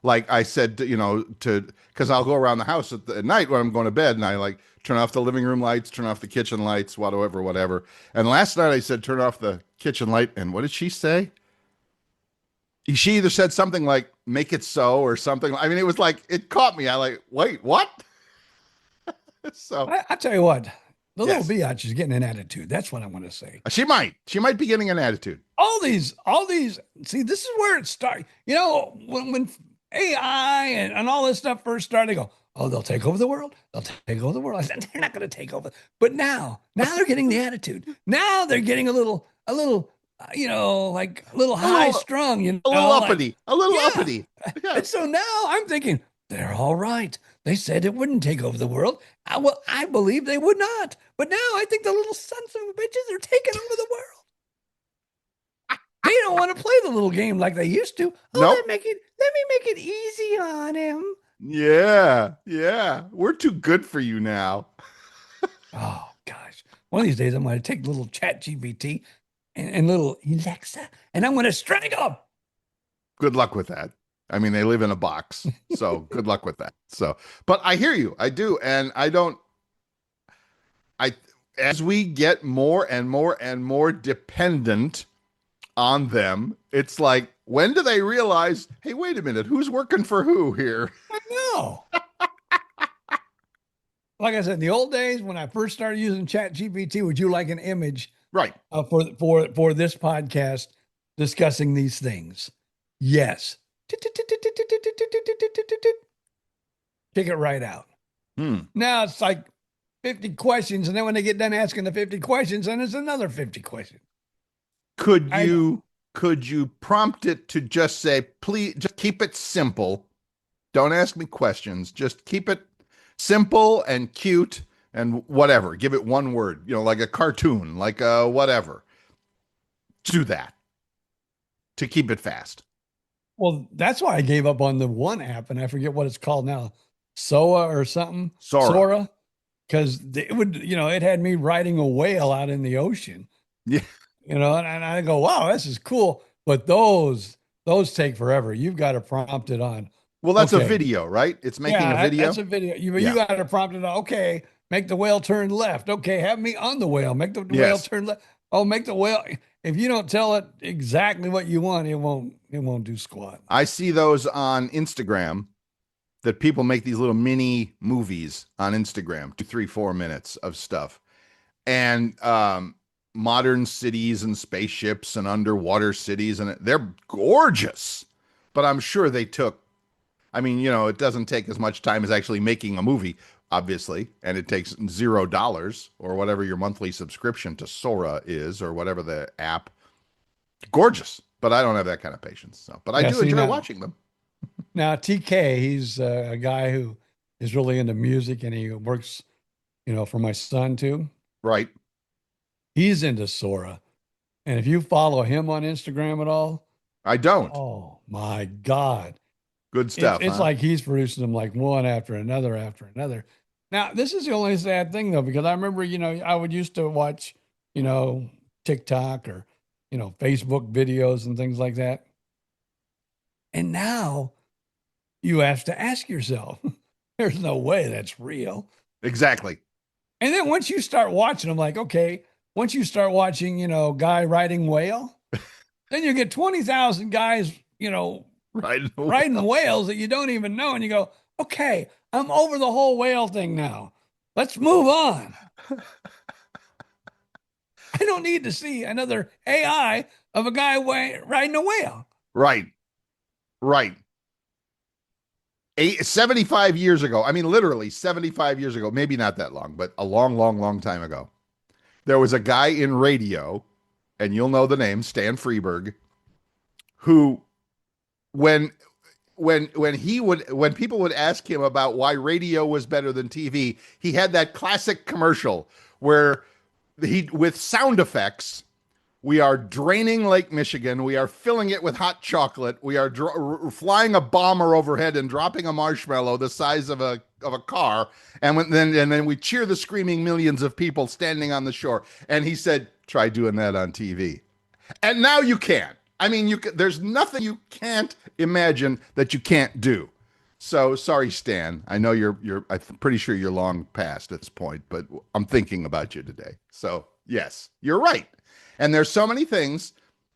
Like I said, because I'll go around the house at night when I'm going to bed, and I turn off the living room lights, turn off the kitchen lights, whatever. And last night I said, turn off the kitchen light. And what did she say? She either said something like, make it so, or something. I mean, it was like, it caught me. Wait, what? So I tell you what, the little biatch is getting an attitude. That's what I want to say. She might be getting an attitude. All these, see, this is where it starts. When AI and all this stuff first started, they go, oh, they'll take over the world. They'll take over the world. I said, they're not going to take over. But now they're getting the attitude. Now they're getting a little, high strung, a little uppity, uppity. Yeah. And so now I'm thinking, they're all right. They said it wouldn't take over the world. I believe they would not. But now I think the little sons of bitches are taking over the world. They don't want to play the little game like they used to. Oh, nope. Let me make it easy on him. Yeah. We're too good for you now. Oh, gosh. One of these days, I'm going to take little ChatGPT and little Alexa, and I'm going to strangle them. Good luck with that. I mean, they live in a box, so good luck with that. So, but I hear you. I do. And as we get more and more and more dependent on them, it's like, when do they realize, hey, wait a minute, who's working for who here? I know. like I said, in the old days when I first started using Chat GPT, would you like an image Right. for this podcast discussing these things? Yes. Kick it right out. Now it's like 50 questions, and then when they get done asking the 50 questions, then it's another 50 questions. Could you prompt it to just say, please, just keep it simple. Don't ask me questions. Just keep it simple and cute and whatever. Give it one word, like a cartoon, like a whatever. Do that to keep it fast. Well, that's why I gave up on the one app, and I forget what it's called now, SOA or something. Sora. Because it would, it had me riding a whale out in the ocean. Yeah. And I go, wow, this is cool. But those take forever. You've got to prompt it on. Well, that's a video, right? It's making a video. That's a video. You got to prompt it on. Okay, make the whale turn left. Okay, have me on the whale. Make the whale turn left. Oh, make the whale. If you don't tell it exactly what you want, it won't do squat. I see those on Instagram that people make these little mini movies on Instagram, 2, 3, 4 minutes of stuff. And modern cities and spaceships and underwater cities, and they're gorgeous. But I'm sure they took, it doesn't take as much time as actually making a movie, obviously, and it takes $0 or whatever your monthly subscription to Sora is, or whatever the app. Gorgeous, but I don't have that kind of patience. So, but I do enjoy watching them. Now, TK, he's a guy who is really into music, and he works, for my son too. Right. He's into Sora. And if you follow him on Instagram at all, I don't. Oh my God. Good stuff. It's like he's producing them like one after another after another. Now, this is the only sad thing though, because I remember, I would used to watch, TikTok or, Facebook videos and things like that. And now you have to ask yourself, there's no way that's real. Exactly. And then once you start watching, I'm like, okay, once you start watching, guy riding whale, then you get 20,000 guys, riding whales that you don't even know. And you go, okay, I'm over the whole whale thing now. Let's move on. I don't need to see another AI of a guy riding a whale. Right. 75 years ago, literally 75 years ago, maybe not that long, but a long, long, long time ago, there was a guy in radio, and you'll know the name, Stan Freberg, who when people would ask him about why radio was better than TV, he had that classic commercial where with sound effects, we are draining Lake Michigan. We are filling it with hot chocolate. We are flying a bomber overhead and dropping a marshmallow the size of a car. And then we cheer the screaming millions of people standing on the shore. And he said, try doing that on TV. And now you can. There's nothing you can't imagine that you can't do. So sorry, Stan. I know I'm pretty sure you're long past at this point, but I'm thinking about you today. So yes, you're right. And there's so many things.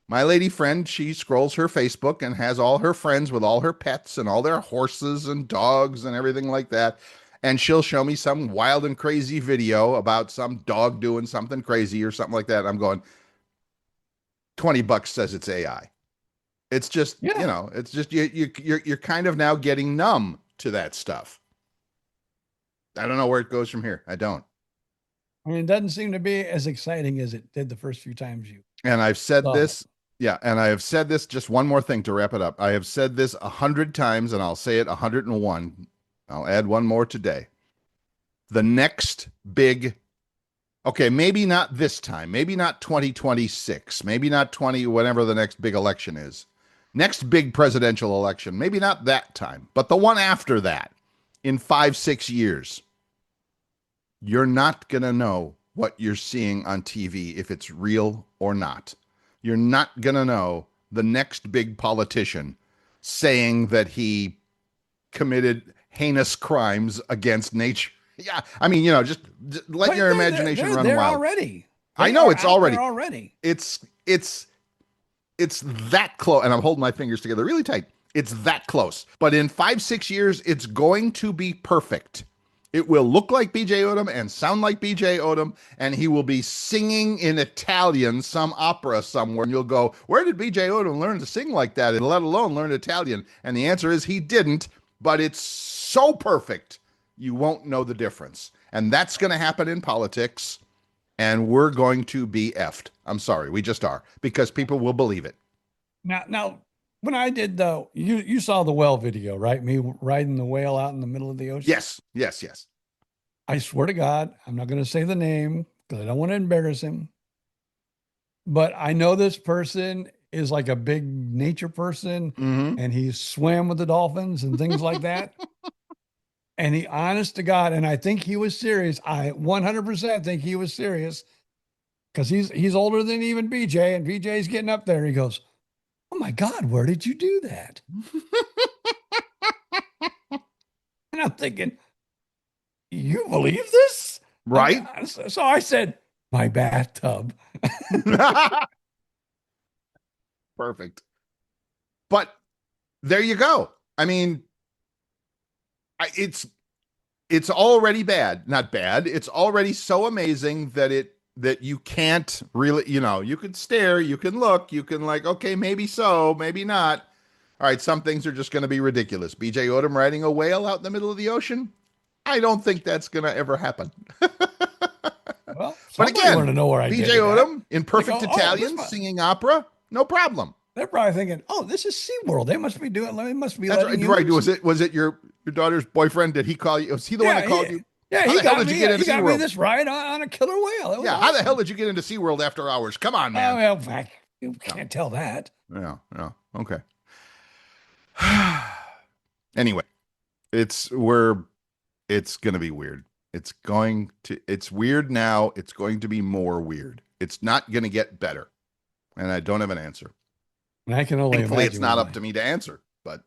My lady friend, she scrolls her Facebook and has all her friends with all her pets and all their horses and dogs and everything like that. And she'll show me some wild and crazy video about some dog doing something crazy or something like that. I'm going, $20 says it's AI. It's just, it's just, you're kind of now getting numb to that stuff. I don't know where it goes from here. I don't. It doesn't seem to be as exciting as it did the first few times And I've said this. Yeah. And I have said this, just one more thing to wrap it up. I have said this 100 times and I'll say it 101. I'll add one more today. The next big, okay, maybe not this time, maybe not 2026, maybe not whenever the next big election is. Next big presidential election, maybe not that time, but the one after that in 5-6 years. You're not going to know what you're seeing on TV if it's real or not. You're not going to know the next big politician saying that he committed heinous crimes against nature. Yeah, just let your imagination run wild. Already. I know it's already. It's that close, and I'm holding my fingers together really tight. It's that close. But in 5-6 years, it's going to be perfect. It will look like BJ Odom and sound like BJ Odom, and he will be singing in Italian some opera somewhere. And you'll go, where did BJ Odom learn to sing like that, and let alone learn Italian? And the answer is he didn't, but it's so perfect, you won't know the difference. And that's going to happen in politics, and we're going to be effed. I'm sorry, we just are, because people will believe it. Now, when I did you saw the whale video, right? Me riding the whale out in the middle of the ocean. Yes. I swear to God, I'm not going to say the name because I don't want to embarrass him. But I know this person is like a big nature person, and he swam with the dolphins and things like that. And he, honest to God, and I think he was serious. I 100% think he was serious because he's older than even BJ, and BJ's getting up there. He goes, "Oh my God, where did you do that?" And I'm thinking, you believe this? Right? So I said, my bathtub. Perfect. But there you go. I mean, it's already bad. Not bad. It's already so amazing that you can't really, you can stare, you can look, you can like, okay, maybe so, maybe not. All right, some things are just going to be ridiculous. BJ Odom riding a whale out in the middle of the ocean? I don't think that's going to ever happen. Well, but again, want to know where I BJ did it Odom in perfect like, Italian singing opera, no problem. They're probably thinking, "Oh, this is SeaWorld. They must be doing. They must be That's letting right. you." Right? Was it your daughter's boyfriend? Did he call you? Was he the one that called you? Yeah, How he the hell got did me. you get into He got me SeaWorld? this ride on a killer whale. It was How the awesome. hell did you get into SeaWorld after hours? Come on, man. Oh, well, you can't tell that. Yeah. Okay. Anyway, it's going to be weird. It's weird now. It's going to be more weird. It's not going to get better. And I don't have an answer. And I can only Thankfully, imagine. it's not up to me to answer, but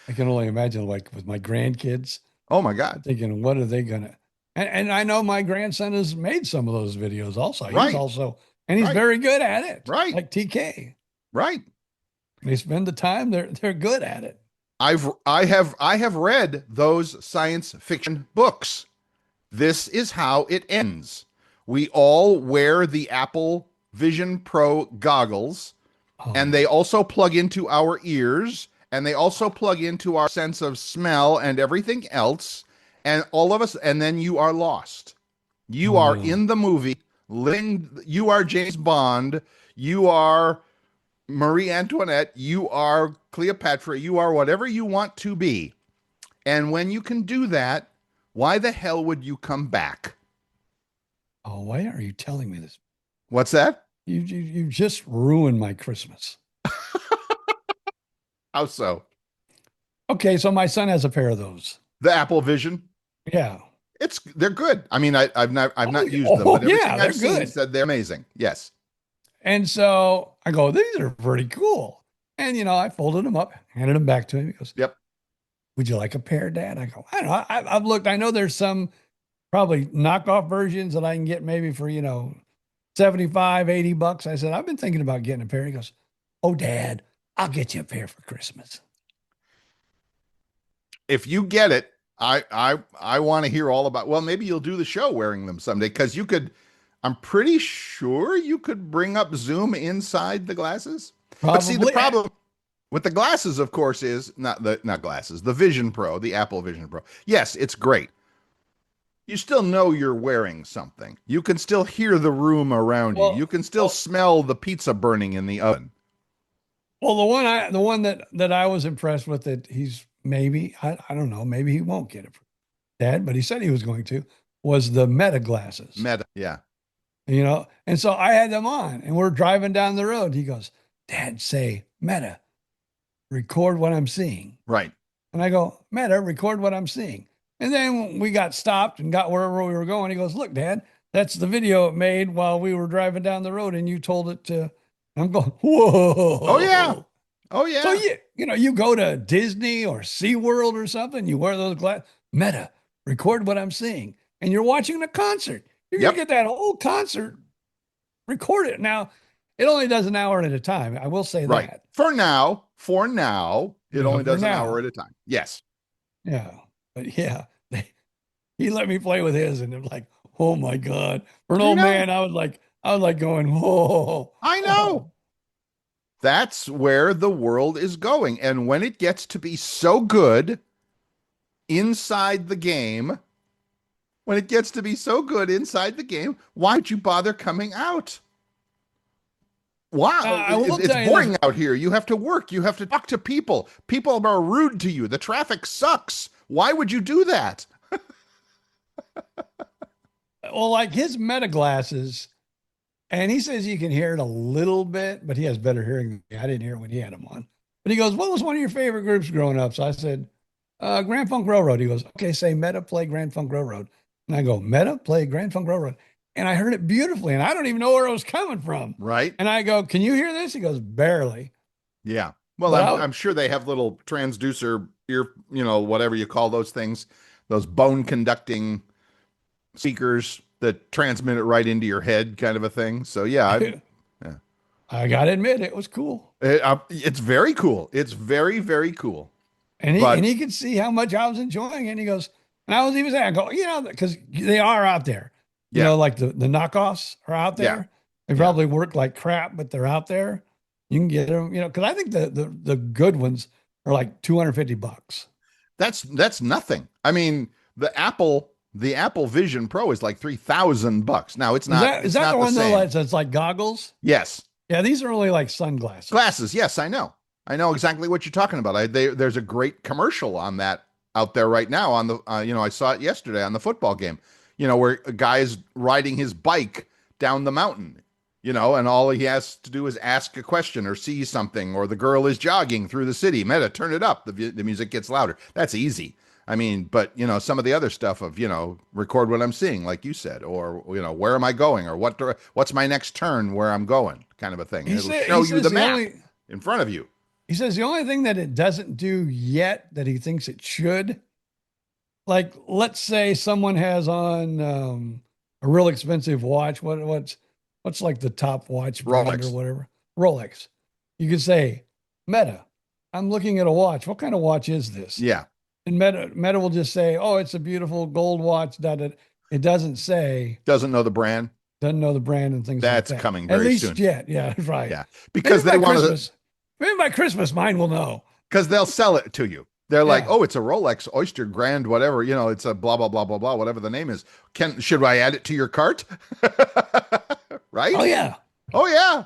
I can only imagine, like with my grandkids. Oh my God. Thinking, what are they gonna? And I know my grandson has made some of those videos also. Right. He's also, and he's very good at it. Right. Like TK. Right. They spend the time. They're good at it. I have read those science fiction books. This is how it ends. We all wear the Apple Vision Pro goggles, and they also plug into our ears, and they also plug into our sense of smell and everything else, and all of us, and then you are lost. You are in the movie, you are James Bond, you are Marie Antoinette, you are Cleopatra, you are whatever you want to be. And when you can do that, why the hell would you come back? Oh, why are you telling me this? What's that? You just ruined my Christmas. How so? Okay, so my son has a pair of those. The Apple Vision? Yeah. They're good. I mean, I've not used them, but everything I've seen said they're amazing. Yes. And so I go, these are pretty cool. And I folded them up, handed them back to him. He goes, "Yep. Would you like a pair, Dad?" I go, I don't know. I've looked. I know there's some probably knockoff versions that I can get maybe for, $75, $80. I said, I've been thinking about getting a pair. He goes, "Oh, Dad, I'll get you a pair for Christmas." If you get it, I want to hear all about. Well, maybe you'll do the show wearing them someday, because you could. I'm pretty sure you could bring up Zoom inside the glasses. Probably. But see, the problem with the glasses, of course, is not glasses. The Vision Pro, the Apple Vision Pro. Yes, it's great. You still know you're wearing something. You can still hear the room around you. You can still smell the pizza burning in the oven. Well, the one that I was impressed with, that he's maybe, I don't know, maybe he won't get it for Dad, but he said he was going to, was the Meta glasses. Meta, yeah. And so I had them on, and we're driving down the road. He goes, "Dad, say, Meta, record what I'm seeing." Right. And I go, "Meta, record what I'm seeing." And then we got stopped and got wherever we were going. He goes, "Look, Dad, that's the video it made while we were driving down the road, and you told it to." I'm going, "Whoa. Oh, yeah. Oh, yeah." So you go to Disney or SeaWorld or something, you wear those glasses. Meta, record what I'm seeing. And you're watching a concert. You're going to get that whole concert, record it. Now, it only does an hour at a time. I will say that. For now, it only does an hour at a time. Yes. Yeah. But yeah, he let me play with his, and I'm like, oh my God. For an I old know. man, I was like going, whoa, I know. whoa. That's where the world is going. And when it gets to be so good inside the game, when it gets to be so good inside the game, why would you bother coming out? Wow, I will it's tell you this. boring out here. You have to work. You have to talk to people. People are rude to you. The traffic sucks. Why would you do that? Well, like his Meta glasses, and he says you can hear it a little bit, but he has better hearing than me. I didn't hear it when he had them on. But he goes, what was one of your favorite groups growing up? So I said, Grand Funk Railroad. He goes, okay, say Meta play Grand Funk Railroad. And I go, Meta play Grand Funk Railroad. And I heard it beautifully, and I don't even know where it was coming from. Right? And I go, can you hear this? He goes, barely. Yeah. Well, But I'm sure they have little transducer ear, whatever you call those things, those bone conducting speakers that transmit it right into your head, kind of a thing. So yeah, yeah. I got to admit, it was cool. It's very cool. It's very, very cool. And he But and he could see how much I was enjoying it. And he goes, and I was even saying, I go, because they are out there. yeah, Like the knockoffs are out yeah, there. They yeah. probably work like crap, but they're out there. You can get them, because I think the good ones are like $250. That's nothing. I mean, the Apple Vision Pro is like $3,000. Now it's Is not. that It's is that not the the one though same. that's like goggles? Yes, Yeah, these are only like sunglasses. glasses. Yes, I know. I know exactly what you're talking about. There's a great commercial on that out there right now. On the, I saw it yesterday on the football game. Where a guy is riding his bike down the mountain. And all he has to do is ask a question or see something, or the girl is jogging through the city. Meta, turn it up. The music gets louder. That's easy. I mean, but some of the other stuff of record what I'm seeing, like you said, or where am I going, or what's my next turn where I'm going, kind of a thing. It'll show you the map in front of you. He says the only thing that it doesn't do yet that he thinks it should, like let's say someone has on a real expensive watch. What's like the top watch brand or Rolex. whatever? Rolex. You could say, Meta, I'm looking at a watch. What kind of watch is this? Yeah. And Meta will just say, oh, it's a beautiful gold watch. It doesn't say, Doesn't know the brand. doesn't know the brand and things That's like that. coming At very least soon. yet. Yeah, right. Yeah, because Maybe they by want to. Christmas. Maybe by Christmas, mine will know. Because they'll sell it to you. They're like, Yeah. oh, it's a Rolex Oyster Grand, whatever. It's a blah blah blah blah blah, whatever the name is. Should I add it to your cart? Right? Oh yeah, Oh yeah.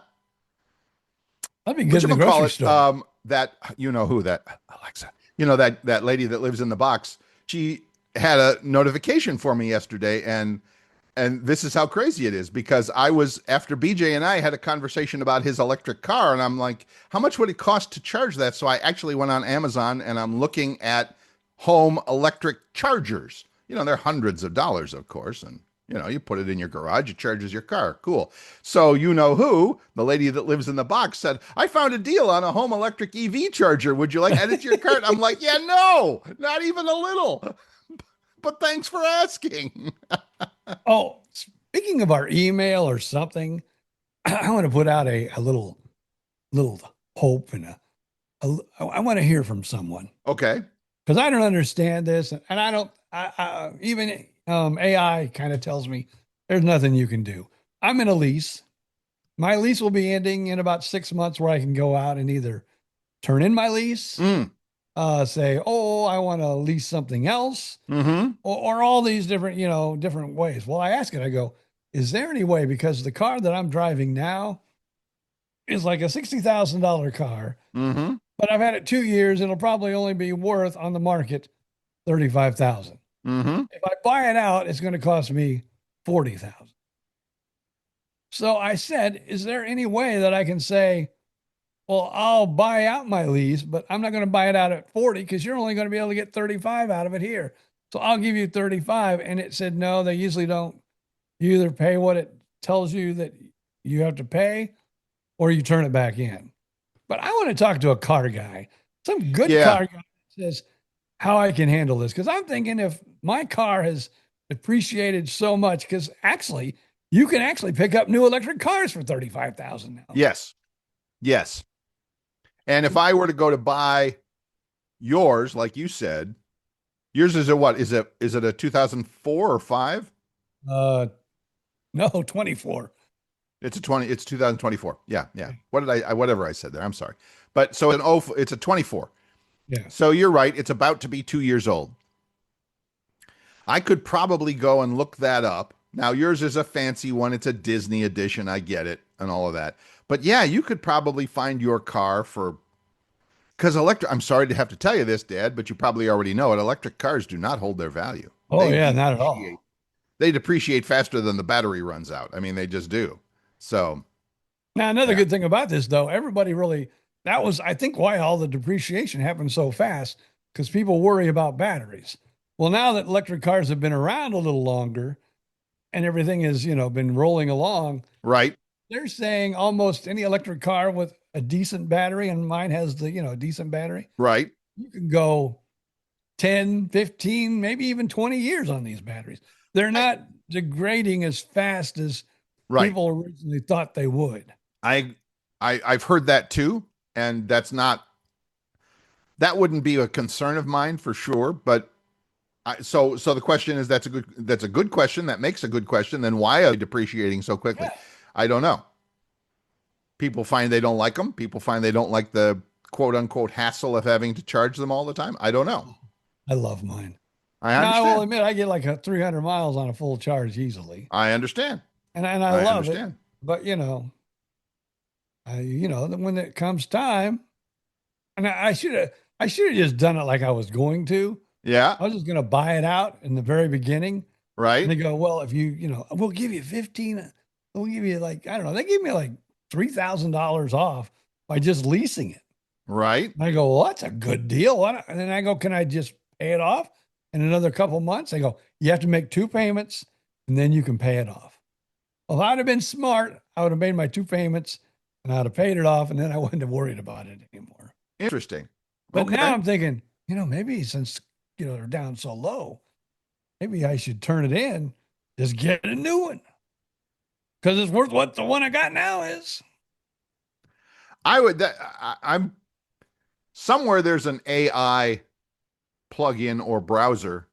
that'd be good in the grocery store. That who that Alexa. That lady that lives in the box. She had a notification for me yesterday, and this is how crazy it is, because after BJ and I had a conversation about his electric car, and I'm like, how much would it cost to charge that? So I actually went on Amazon, and I'm looking at home electric chargers. They're hundreds of dollars, of course. And, you put it in your garage, it charges your car. Cool. So who, the lady that lives in the box, said, I found a deal on a home electric EV charger. Would you like to add it to your cart? I'm like, yeah, no, not even a little. But thanks for asking. Oh, speaking of our email or something, I want to put out a little hope and I want to hear from someone, Okay. because I don't understand this, and I don't. Even AI kind of tells me there's nothing you can do. I'm in a lease. My lease will be ending in about 6 months, where I can go out and either turn in my lease, say, oh, I want to lease something else, Mm-hmm. or all these different, different ways. Well, I ask it, I go, is there any way, because the car that I'm driving now is like a $60,000 car, Mm-hmm. but I've had it 2 years. It'll probably only be worth on the market 35,000. Mm-hmm. If I buy it out, it's going to cost me 40,000. So I said, is there any way that I can say, well, I'll buy out my lease, but I'm not going to buy it out at 40, because you're only going to be able to get 35 out of it here. So I'll give you 35. And it said, no, they usually don't. You either pay what it tells you that you have to pay, or you turn it back in. But I want to talk to a car guy, some good car guy that says how I can handle this. Because I'm thinking, if my car has depreciated so much, because actually you can actually pick up new electric cars for 35,000 now. Yes. Yes. And if I were to go to buy yours, like you said, Yours is a what? Is it a 2004 or 5? No, 24. It's 2024. Yeah, yeah. What did whatever I said there. I'm sorry. But so it's a 24. Yeah. So you're right. It's about to be 2 years old. I could probably go and look that up. Now, yours is a fancy one. It's a Disney edition. I get it and all of that. But yeah, you could probably find your car for, because I'm sorry to have to tell you this, Dad, but you probably already know it. Electric cars do not hold their value. Oh, yeah, not at all. They depreciate faster than the battery runs out. I mean, they just do. So now, another good thing about this, though, everybody really, that was, I think, why all the depreciation happened so fast, because people worry about batteries. Well, now that electric cars have been around a little longer and everything has, been rolling along, right. They're saying almost any electric car with a decent battery, and mine has the, decent battery. Right. You can go 10, 15, maybe even 20 years on these batteries. They're not degrading as fast as people originally thought they would. I've heard that too, and that wouldn't be a concern of mine for sure. But so the question is, that's a good question. That makes a good question. Then why are they depreciating so quickly? Yeah. I don't know. People find they don't like them. People find they don't like the quote unquote hassle of having to charge them all the time. I don't know. I love mine. I understand. I will admit, I get like 300 miles on a full charge easily. I understand. And I love it. But, when it comes time, and I should have just done it like I was going to. Yeah. I was just going to buy it out in the very beginning. Right. And they go, well, if we'll give you 15, we'll give you like, I don't know. They gave me like $3,000 off by just leasing it. Right. And I go, well, that's a good deal. And then I go, can I just pay it off in another couple months? They go, you have to make 2 payments and then you can pay it off. Well, if I'd have been smart, I would have made my 2 payments and I'd have paid it off, and then I wouldn't have worried about it anymore. Interesting. But now I'm thinking, maybe since, they're down so low, maybe I should turn it in, just get a new one. Because it's worth what the one I got now is. I'm somewhere there's an AI plugin or browser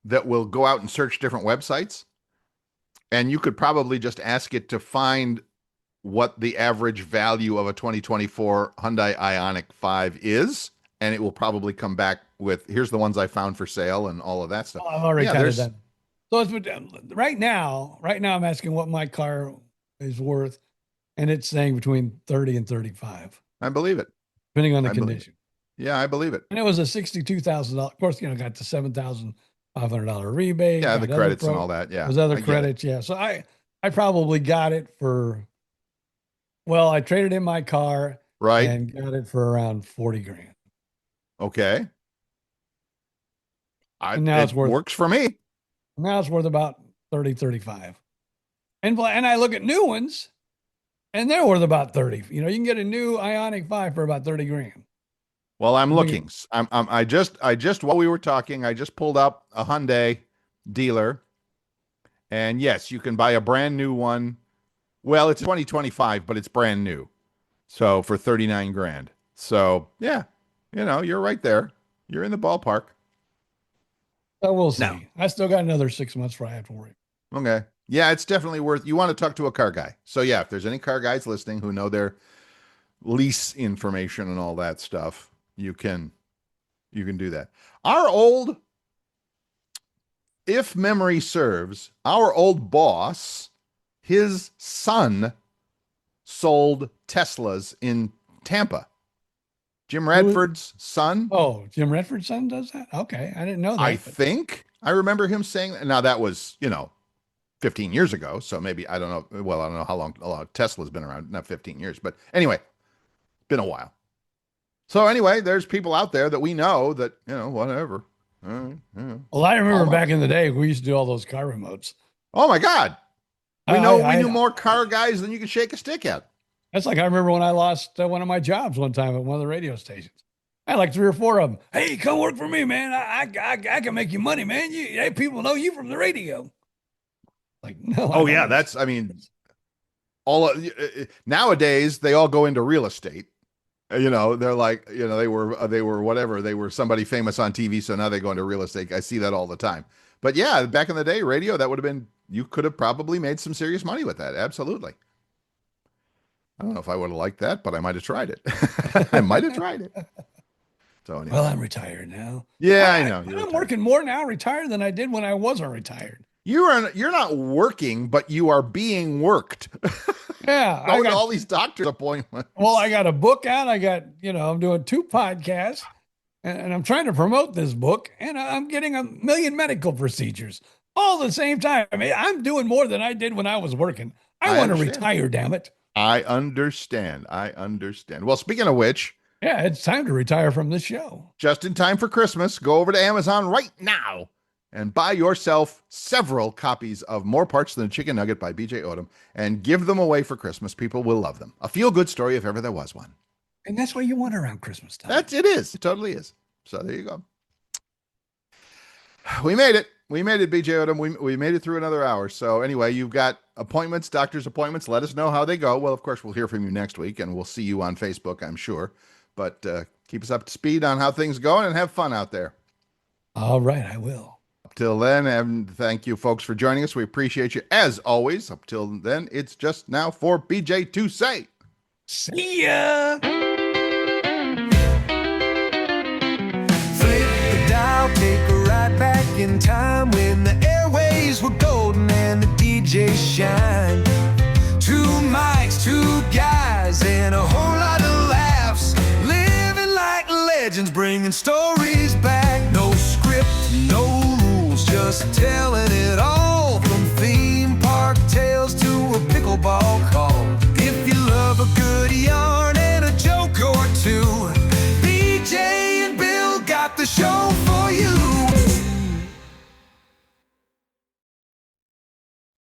that will go out and search different websites. And you could probably just ask it to find what the average value of a 2024 Hyundai Ioniq 5 is. And it will probably come back with, here's the ones I found for sale and all of that stuff. Oh, I've already kind of done. So it's right now I'm asking what my car is worth. And it's saying between 30 and 35. I believe it. Depending on the condition. Yeah, I believe it. And it was a $62,000. Of course, got the $7,500 rebate. Yeah, the credits and all that. Yeah. There's other credits. Yeah. So I probably got it for, I traded in my car. Right. And got it for around 40 grand. Okay. It works for me. Now it's worth about 30, 35. And I look at new ones and they're worth about 30. You can get a new Ioniq 5 for about 30 grand. Well, I'm looking. I just while we were talking, I just pulled up a Hyundai dealer. And yes, you can buy a brand new one. Well, it's 2025, but it's brand new. So for 39 grand. So yeah, you're right there. You're in the ballpark. So we'll see. No. I still got another 6 months before I have to worry. Okay. Yeah, it's definitely worth. You want to talk to a car guy. So yeah, if there's any car guys listening who know their lease information and all that stuff, you can do that. If memory serves, our old boss, his son sold Teslas in Tampa. Jim Radford's son. Oh, Jim Radford's son does that? Okay. I didn't know that. I think I remember him saying that. Now that was, 15 years ago. So maybe, I don't know. Well, I don't know how long Tesla's been around. Not 15 years, but anyway, been a while. So anyway, there's people out there that we know that, whatever. Well, I remember back in the day, we used to do all those car remotes. Oh my God. We knew more car guys than you could shake a stick at. That's like, I remember when I lost one of my jobs one time at one of the radio stations. I had like 3 or 4 of them. Hey, come work for me, man. I can make you money, man. People know you from the radio. Like, no. Oh yeah. Nowadays they all go into real estate You know, they're like, you know, they were whatever. They were somebody famous on TV, so now they go into real estate. I see that all the time. But yeah, back in the day, radio, that would have been, you could have probably made some serious money with that. Absolutely. I don't know if I would have liked that, but I might have tried it. I might have tried it. So anyway. Well, I'm retired now. Yeah, I know. I'm working more now retired than I did when I wasn't retired. You're not working, but you are being worked. Yeah. I got all these doctor's appointments. Well, I got a book out. I'm doing 2 podcasts and I'm trying to promote this book and I'm getting 1 million medical procedures all at the same time. I mean, I'm doing more than I did when I was working. I want to retire, damn it. I understand. Well, speaking of which. Yeah, it's time to retire from this show. Just in time for Christmas, go over to Amazon right now and buy yourself several copies of More Parts Than a Chicken Nugget by BJ Odom and give them away for Christmas. People will love them. A feel-good story if ever there was one. And that's what you want around Christmas time. It is. It totally is. So there you go. We made it. We made it, BJ Odom. We made it through another hour. So anyway, you've got appointments, doctor's appointments. Let us know how they go. Well, of course, we'll hear from you next week, and we'll see you on Facebook, I'm sure. But keep us up to speed on how things go and have fun out there. All right, I will. Up till then, and thank you, folks, for joining us. We appreciate you, as always. Up till then, it's just now for BJ to say. See ya! Flip the dial, take a ride back in time when the airways were golden and the DJ shined. 2 mics, 2 guys, and a whole lot of laughs. Living like legends, bringing stories back. No script, no rules, just telling it all.